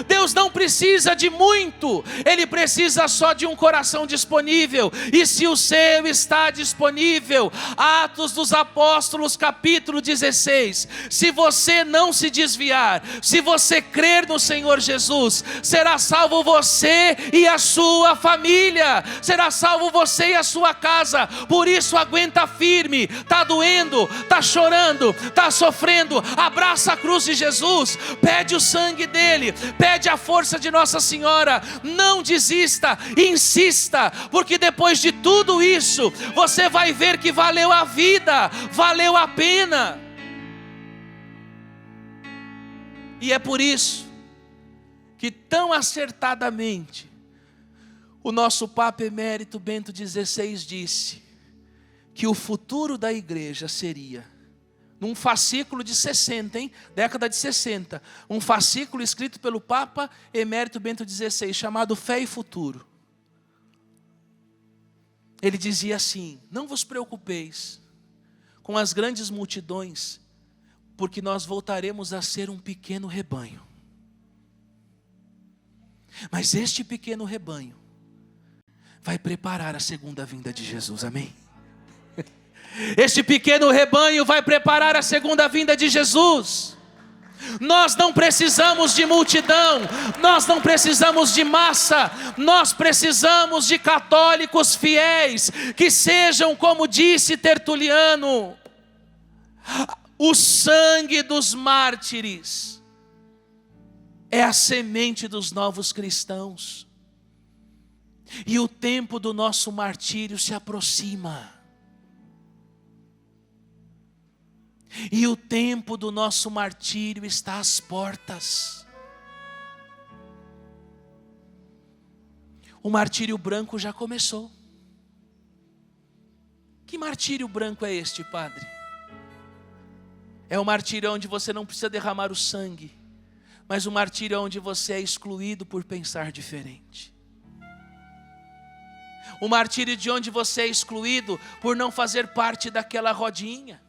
Deus não precisa de muito, Ele precisa só de um coração disponível. E se o seu está disponível, Atos dos Apóstolos capítulo 16, se você não se desviar, se você crer no Senhor Jesus, será salvo você e a sua família, será salvo você e a sua casa. Por isso aguenta firme. Está doendo, está chorando, está sofrendo, abraça a cruz de Jesus, pede o sangue dele, pede a força de Nossa Senhora. Não desista, insista, porque depois de tudo isso, você vai ver que valeu a vida, valeu a pena. E é por isso que tão acertadamente o nosso Papa Emérito Bento XVI disse que o futuro da igreja seria, num fascículo de 60, década de 60, um fascículo escrito pelo Papa Emérito Bento XVI, chamado Fé e Futuro. Ele dizia assim: não vos preocupeis com as grandes multidões, porque nós voltaremos a ser um pequeno rebanho. Mas este pequeno rebanho vai preparar a segunda vinda de Jesus, amém? Este pequeno rebanho vai preparar a segunda vinda de Jesus. Nós não precisamos de multidão, nós não precisamos de massa, nós precisamos de católicos fiéis, que sejam, como disse Tertuliano, o sangue dos mártires é a semente dos novos cristãos, e o tempo do nosso martírio se aproxima. E o tempo do nosso martírio está às portas. O martírio branco já começou. Que martírio branco é este, padre? É o martírio onde você não precisa derramar o sangue, mas o martírio onde você é excluído por pensar diferente. O martírio de onde você é excluído por não fazer parte daquela rodinha.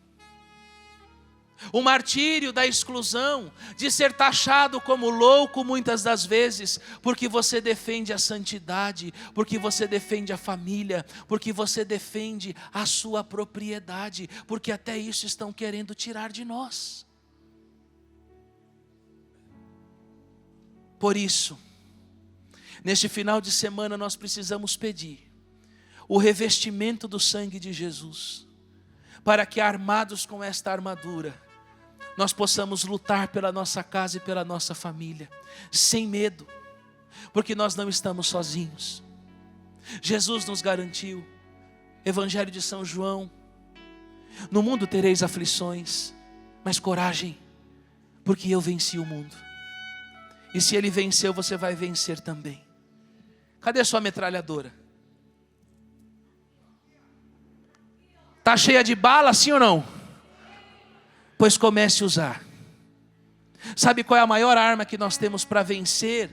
O martírio da exclusão, de ser taxado como louco muitas das vezes, porque você defende a santidade, porque você defende a família, porque você defende a sua propriedade, porque até isso estão querendo tirar de nós. Por isso, neste final de semana nós precisamos pedir o revestimento do sangue de Jesus, para que, armados com esta armadura, nós possamos lutar pela nossa casa e pela nossa família, sem medo, porque nós não estamos sozinhos. Jesus nos garantiu, Evangelho de São João: no mundo tereis aflições, mas coragem, porque eu venci o mundo. E se ele venceu, você vai vencer também. Cadê a sua metralhadora? Está cheia de bala, sim ou não? Pois comece a usar. Sabe qual é a maior arma que nós temos para vencer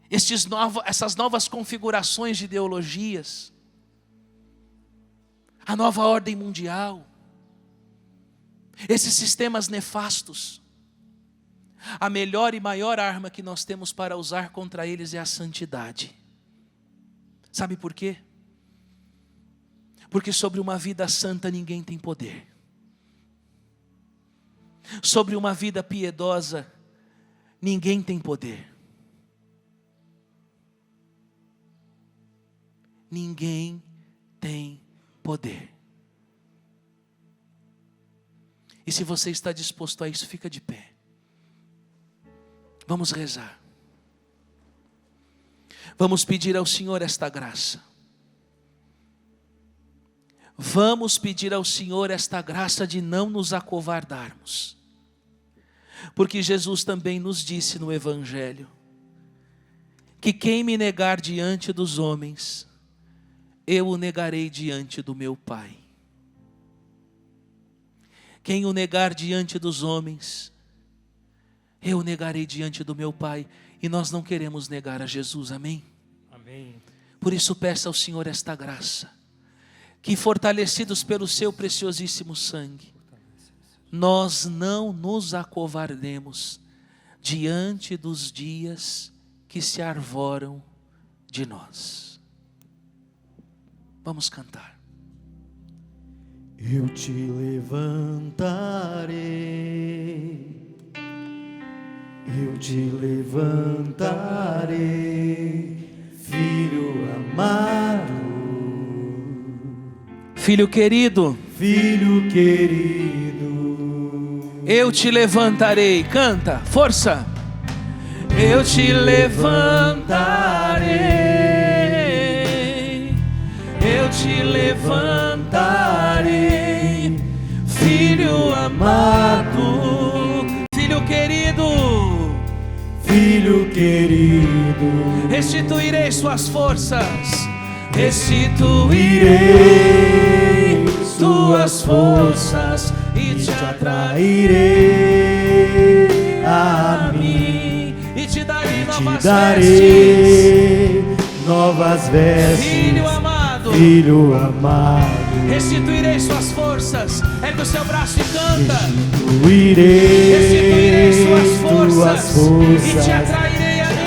essas novas configurações de ideologias? A nova ordem mundial, esses sistemas nefastos. A melhor e maior arma que nós temos para usar contra eles é a santidade. Sabe por quê? Porque sobre uma vida santa ninguém tem poder. Sobre uma vida piedosa, ninguém tem poder. Ninguém tem poder. E se você está disposto a isso, fica de pé. Vamos rezar. Vamos pedir ao Senhor esta graça. Vamos pedir ao Senhor esta graça de não nos acovardarmos. Porque Jesus também nos disse no Evangelho que quem me negar diante dos homens, eu o negarei diante do meu Pai. Quem o negar diante dos homens, eu o negarei diante do meu Pai. E nós não queremos negar a Jesus, amém? Amém. Por isso peça ao Senhor esta graça, que fortalecidos pelo seu preciosíssimo sangue, nós não nos acovardemos diante dos dias que se arvoram de nós. Vamos cantar. Eu te levantarei, eu te levantarei, filho amado, filho querido, filho querido. Eu te levantarei, canta, força. Eu te levantarei, eu te levantarei, filho amado, filho querido, filho querido. Restituirei suas forças, restituirei suas forças e te atrairei a mim, e te darei novas vestes, filho amado, filho amado. Restituirei suas forças, ergue o seu braço e canta. Restituirei suas forças, e te atrairei a mim.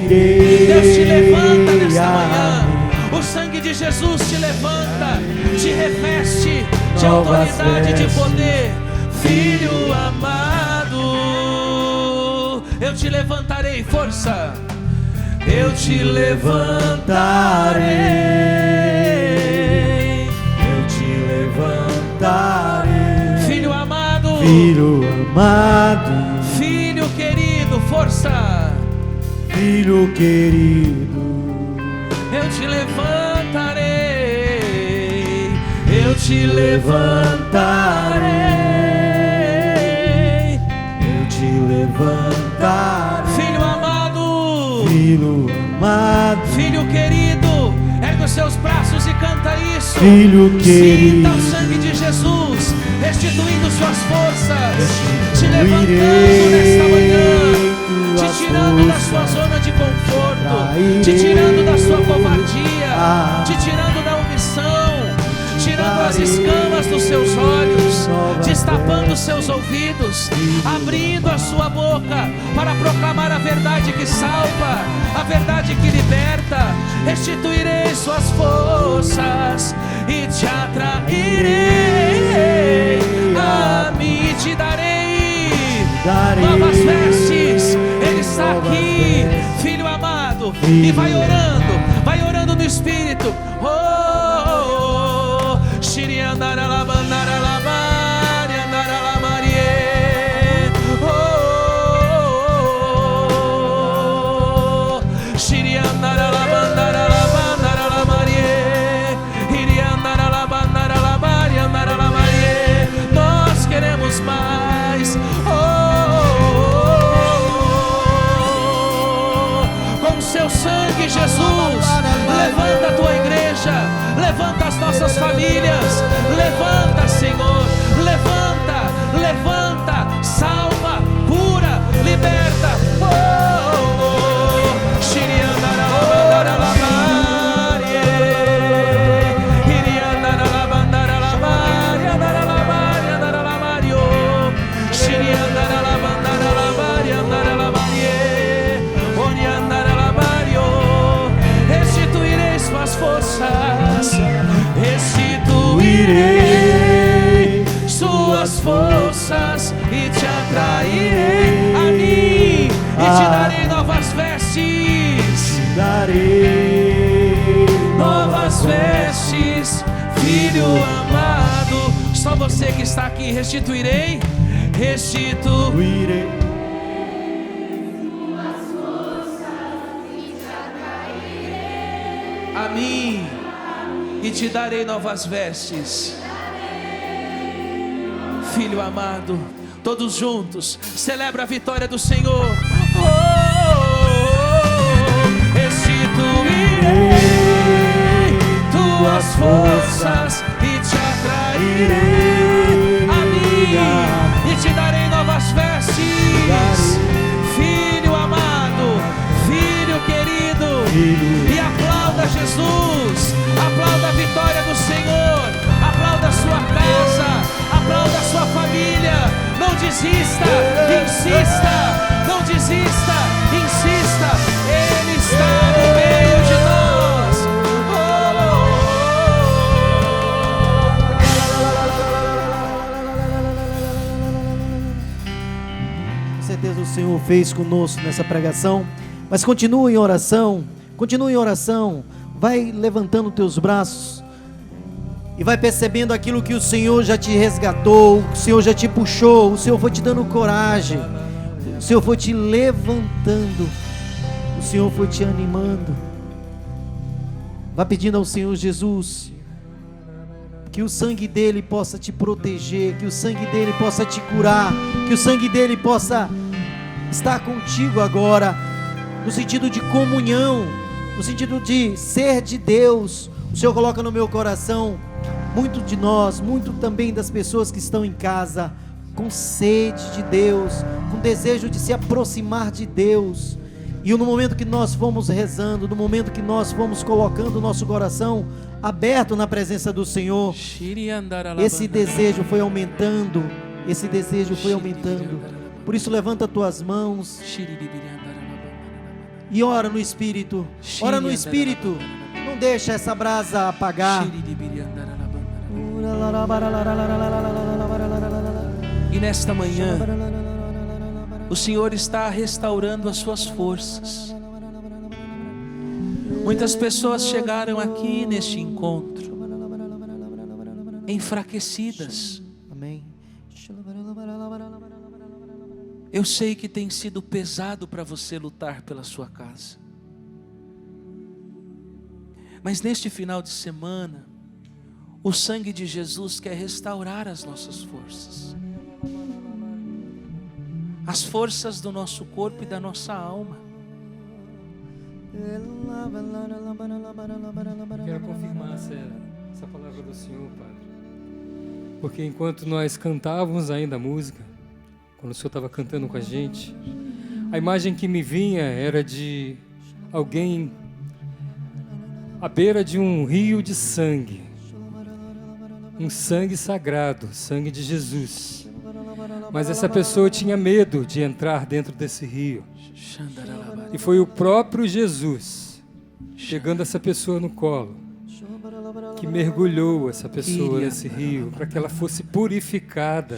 Deus te levanta nesta nesta manhã. O sangue de Jesus te levanta, te reveste de autoridade e de poder. Filho amado, eu te levantarei, força. Eu te levantarei, eu te levantarei. Filho amado, filho amado, filho querido, força. Filho querido, eu te levantarei, eu te levantarei, eu te levantarei. Filho amado, filho amado, filho querido, ergue os seus braços e canta isso. Filho querido, sinta o sangue de Jesus restituindo suas forças, te levantando nesta manhã, te tirando da sua zona de conforto, te tirando da sua covardia, te tirando da omissão, tirando as escamas dos seus olhos, destapando os seus ouvidos, abrindo a sua boca para proclamar a verdade que salva, a verdade que liberta. Restituirei suas forças e te atrairei a mim, te darei novas vestes. Ele está aqui, filho amado, e vai orando no Espírito. Nós queremos mais. Com seu sangue, Jesus, levanta a tua igreja, levanta as nossas famílias, levanta, Senhor, levanta, levanta, salva, cura, liberta. Restituirei suas forças, restituirei suas forças e te atrairei a mim e te darei novas vestes, darei novas vestes, filho amado. Só você que está aqui, restituirei, restituirei a mim e te darei novas vestes, filho amado. Todos juntos, celebra a vitória do Senhor. Restituirei tuas forças e te atrairei a mim e te darei novas vestes, filho amado, filho querido. E aplauda Jesus, aplauda a vitória do Senhor, aplauda a sua casa, aplauda a sua família. Não desista, insista, não desista, insista. Ele está no meio de nós. Com certeza o Senhor fez conosco nessa pregação, mas continue em oração. Continue em oração, vai levantando teus braços e vai percebendo aquilo que o Senhor já te resgatou, o Senhor já te puxou, o Senhor foi te dando coragem, o Senhor foi te levantando, o Senhor foi te animando. Vá pedindo ao Senhor Jesus que o sangue dele possa te proteger, que o sangue dele possa te curar, que o sangue dele possa estar contigo agora, no sentido de comunhão, no sentido de ser de Deus. O Senhor coloca no meu coração, muito de nós, muito também das pessoas que estão em casa, com sede de Deus, com desejo de se aproximar de Deus. E no momento que nós fomos rezando, no momento que nós fomos colocando o nosso coração aberto na presença do Senhor, esse desejo foi aumentando, esse desejo foi aumentando. Por isso levanta tuas mãos E ora no Espírito. Ora no Espírito. Não deixa essa brasa apagar. E nesta manhã, o Senhor está restaurando as suas forças. Muitas pessoas chegaram aqui neste encontro enfraquecidas. Amém. Eu sei que tem sido pesado para você lutar pela sua casa. Mas neste final de semana, o sangue de Jesus quer restaurar as nossas forças. As forças do nosso corpo e da nossa alma. Quero confirmar essa palavra do Senhor, Padre. Porque enquanto nós cantávamos ainda a música, quando o Senhor estava cantando com a gente, a imagem que me vinha era de alguém à beira de um rio de sangue. Um sangue sagrado, sangue de Jesus. Mas essa pessoa tinha medo de entrar dentro desse rio. E foi o próprio Jesus, pegando essa pessoa no colo, que mergulhou essa pessoa nesse rio, para que ela fosse purificada,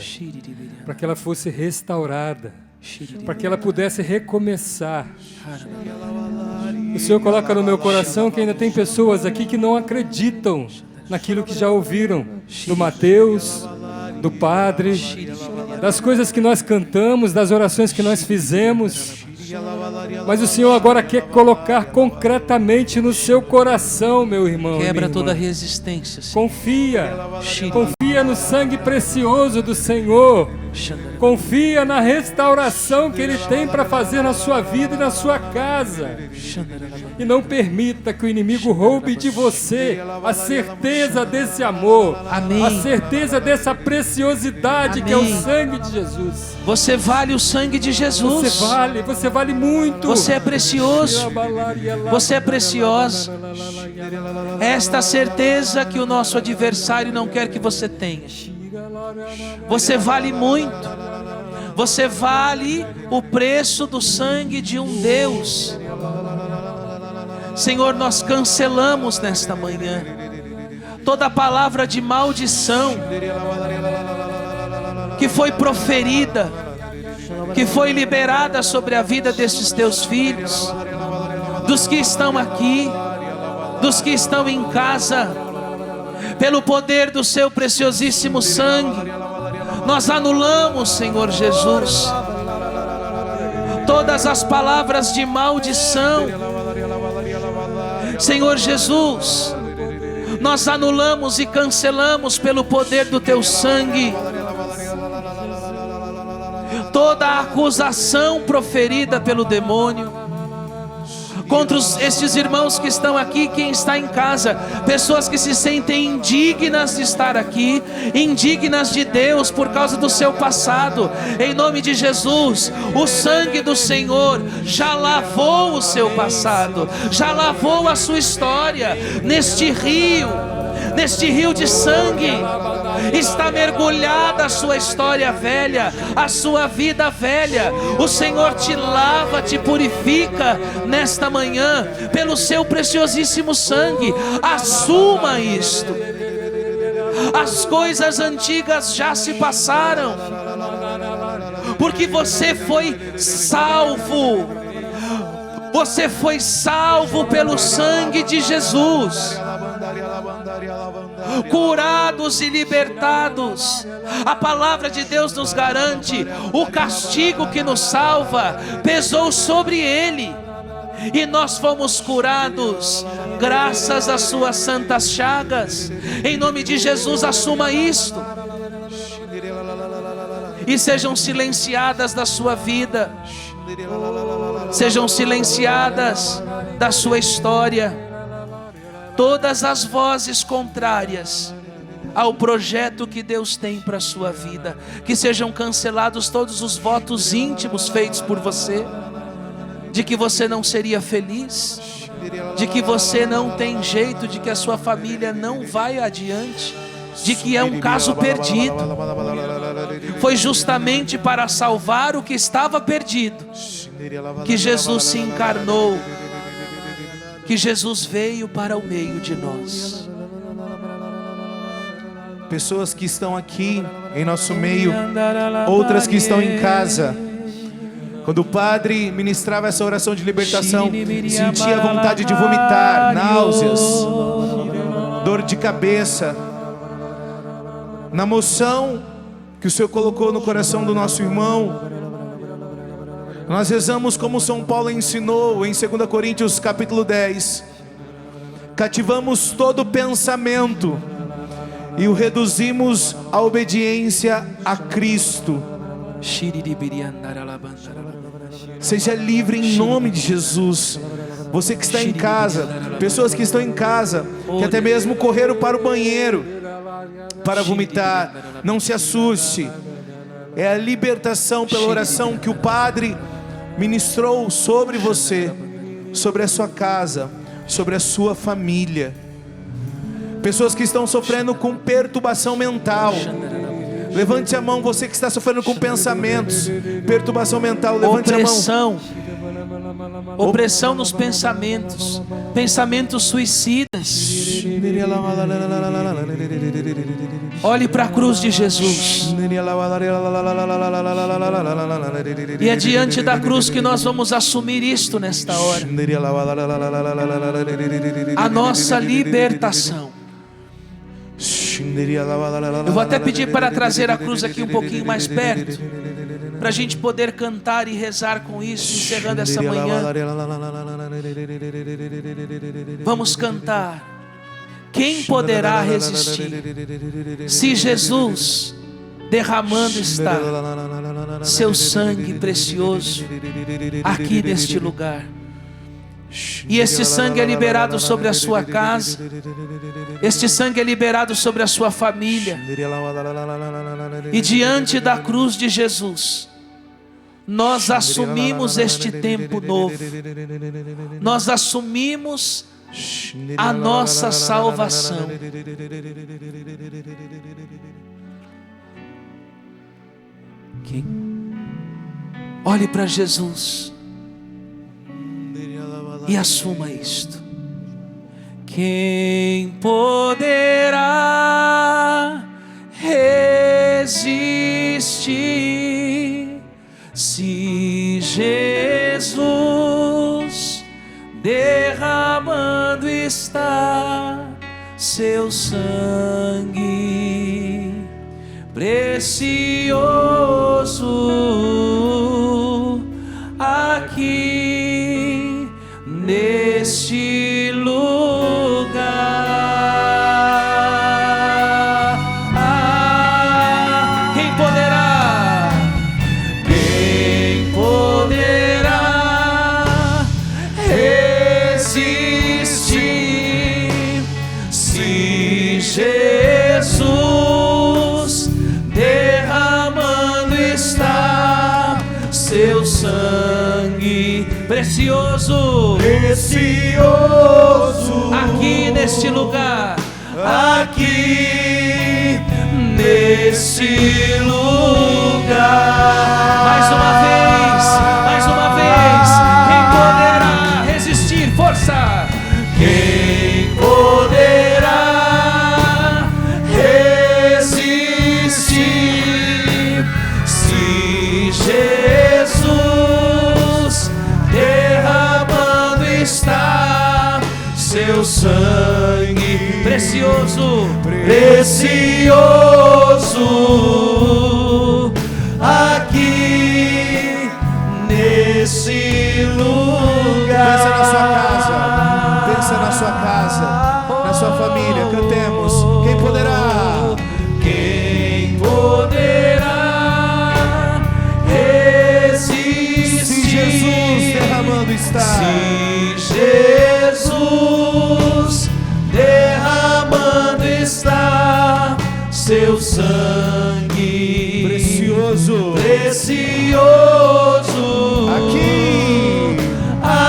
para que ela fosse restaurada, para que ela pudesse recomeçar. O Senhor coloca no meu coração que ainda tem pessoas aqui que não acreditam naquilo que já ouviram do Mateus, do Padre, das coisas que nós cantamos, das orações que nós fizemos. Mas o Senhor agora quer colocar concretamente no seu coração, meu irmão. Quebra toda resistência. Confia no sangue precioso do Senhor. Confia na restauração que Ele tem para fazer na sua vida e na sua casa. E não permita que o inimigo roube de você a certeza desse amor. Amém. A certeza dessa preciosidade. Amém. Que é o sangue de Jesus. Você vale o sangue de Jesus. Você vale muito. Você é precioso. Você é preciosa. Esta certeza que o nosso adversário não quer que você tenha. Você vale muito. Você vale o preço do sangue de um Deus. Senhor, nós cancelamos nesta manhã toda palavra de maldição que foi proferida, que foi liberada sobre a vida destes teus filhos, dos que estão aqui, dos que estão em casa. Pelo poder do seu preciosíssimo sangue, nós anulamos, Senhor Jesus, todas as palavras de maldição. Senhor Jesus, nós anulamos e cancelamos pelo poder do teu sangue toda a acusação proferida pelo demônio contra estes irmãos que estão aqui, quem está em casa, pessoas que se sentem indignas de estar aqui, indignas de Deus por causa do seu passado. Em nome de Jesus, o sangue do Senhor já lavou o seu passado, já lavou a sua história. Neste rio de sangue está mergulhada a sua história velha, a sua vida velha. O Senhor te lava, te purifica nesta manhã pelo seu preciosíssimo sangue. Assuma isto. As coisas antigas já se passaram, porque você foi salvo. Você foi salvo pelo sangue de Jesus, curados e libertados. A palavra de Deus nos garante: o castigo que nos salva pesou sobre ele, e nós fomos curados graças às suas santas chagas. Em nome de Jesus, assuma isto e sejam silenciadas da sua vida, sejam silenciadas da sua história todas as vozes contrárias ao projeto que Deus tem para a sua vida. Que sejam cancelados todos os votos íntimos feitos por você, de que você não seria feliz, de que você não tem jeito, de que a sua família não vai adiante. de que é um caso perdido. Foi justamente para salvar o que estava perdido que Jesus se encarnou, que Jesus veio para o meio de nós. Pessoas que estão aqui em nosso meio, outras que estão em casa. Quando o padre ministrava essa oração de libertação, sentia vontade de vomitar, náuseas, dor de cabeça. Na moção que o Senhor colocou no coração do nosso irmão, nós rezamos como São Paulo ensinou em 2 Coríntios capítulo 10. Cativamos todo pensamento e o reduzimos à obediência a Cristo. Seja livre em nome de Jesus. Você que está em casa, pessoas que estão em casa, que até mesmo correram para o banheiro para vomitar, não se assuste. É a libertação pela oração que o Padre ministrou sobre você, sobre a sua casa, sobre a sua família. Pessoas que estão sofrendo com perturbação mental, levante a mão. Você que está sofrendo com pensamentos, perturbação mental, levante a mão. Opressão nos pensamentos, pensamentos suicidas. Olhe para a cruz de Jesus. E é diante da cruz que nós vamos assumir isto nesta hora. A nossa libertação. Eu vou até pedir para trazer a cruz aqui um pouquinho mais perto, para a gente poder cantar e rezar com isso, encerrando essa manhã. Vamos cantar. Quem poderá resistir? Se Jesus derramando está seu sangue precioso aqui neste lugar, e este sangue é liberado sobre a sua casa, este sangue é liberado sobre a sua família, e diante da cruz de Jesus nós assumimos este tempo novo, nós assumimos a nossa salvação. Olhe para Jesus e assuma isto. Quem poderá resistir se Jesus derramando está seu sangue precioso aqui neste lugar? Quem poderá? Quem poderá resistir se Jesus derramando está seu sangue precioso, precioso aqui neste lugar, aqui neste lugar. Mais uma vez, quem poderá resistir? Força! Quem poderá resistir se Jesus derramando está seu sangue precioso, precioso aqui nesse lugar? Pensa na sua casa, pensa na sua casa, na sua família. Cantemos. Quem poderá? Quem poderá resistir Se Jesus derramando está, se Jesus derramando está seu sangue precioso, precioso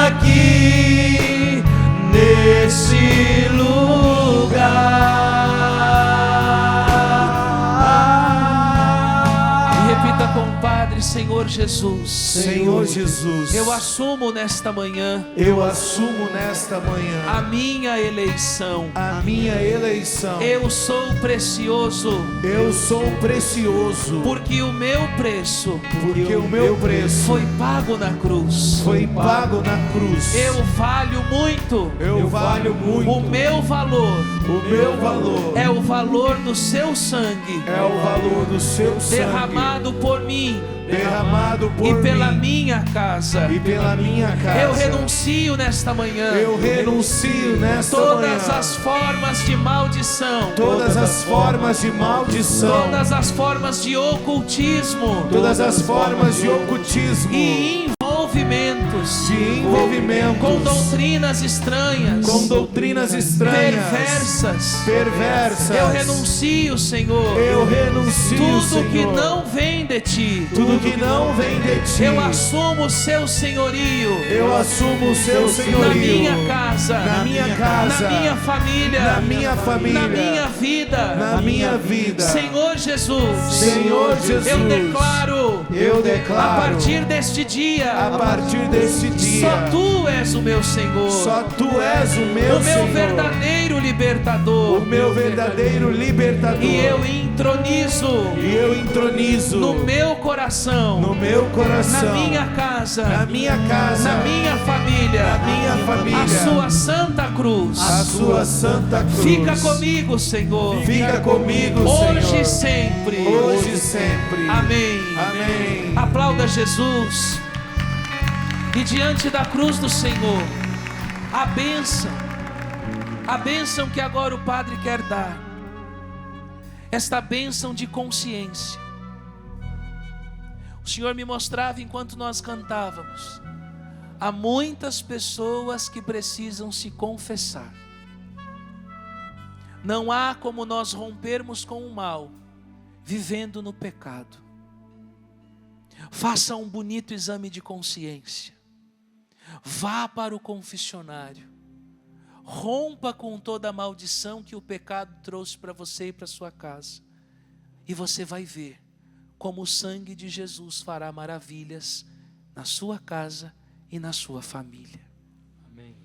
aqui nesse lugar. Jesus, Senhor Jesus, eu assumo nesta manhã eu assumo nesta manhã a minha eleição. a minha eleição. Eu sou precioso, Eu sou precioso, porque o meu preço porque o meu preço foi pago na cruz. foi pago na cruz. Eu valho muito. Eu valho muito. O meu valor O meu valor é o valor do seu sangue é o valor do seu sangue derramado por mim derramado por e pela mim minha casa. e pela minha casa. Eu renuncio nesta manhã Eu renuncio nesta todas manhã as formas de maldição, todas as formas de maldição, todas as formas de ocultismo todas as formas de ocultismo e envolvimentos de envolvimento com doutrinas estranhas, com doutrinas estranhas, perversas. Eu renuncio, Senhor, Eu renuncio, tudo que Senhor. não vem de Ti. Tudo que não vem de Ti. Eu assumo o Seu senhorio Eu assumo o seu senhorio na minha casa, na minha casa, na minha família, na minha família, na minha vida, na minha vida. Senhor Jesus, Senhor Jesus, eu declaro, eu declaro, a partir deste dia, a partir deste dia, só Tu és o meu Senhor, só Tu és o meu meu Senhor, verdadeiro libertador, o meu verdadeiro libertador. e eu entronizo no meu coração, meu coração, na minha casa, na minha casa, na minha família, na minha família, a Sua Santa Cruz. a Sua Santa Cruz. Fica comigo, Senhor, Fica comigo, hoje Senhor, e sempre. hoje e sempre. Amém. Amém. Aplauda Jesus. E diante da cruz do Senhor, a bênção que agora o Padre quer dar, esta bênção de consciência. O Senhor me mostrava enquanto nós cantávamos, há muitas pessoas que precisam se confessar. Não há como nós rompermos com o mal, vivendo no pecado. Faça um bonito exame de consciência. Vá para o confessionário. Rompa com toda a maldição que o pecado trouxe para você e para sua casa. E você vai ver como o sangue de Jesus fará maravilhas na sua casa e na sua família. Amém.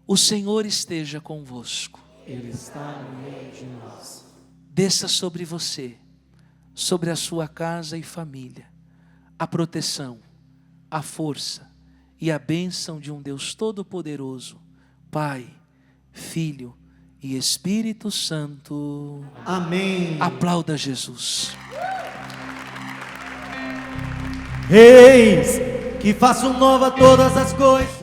O Senhor esteja convosco. Ele está no meio de nós. Desça sobre você, sobre a sua casa e família, a proteção, a força e a bênção de um Deus Todo-Poderoso, Pai, Filho e Espírito Santo. Amém. Aplauda Jesus. Eis que faço nova todas as coisas.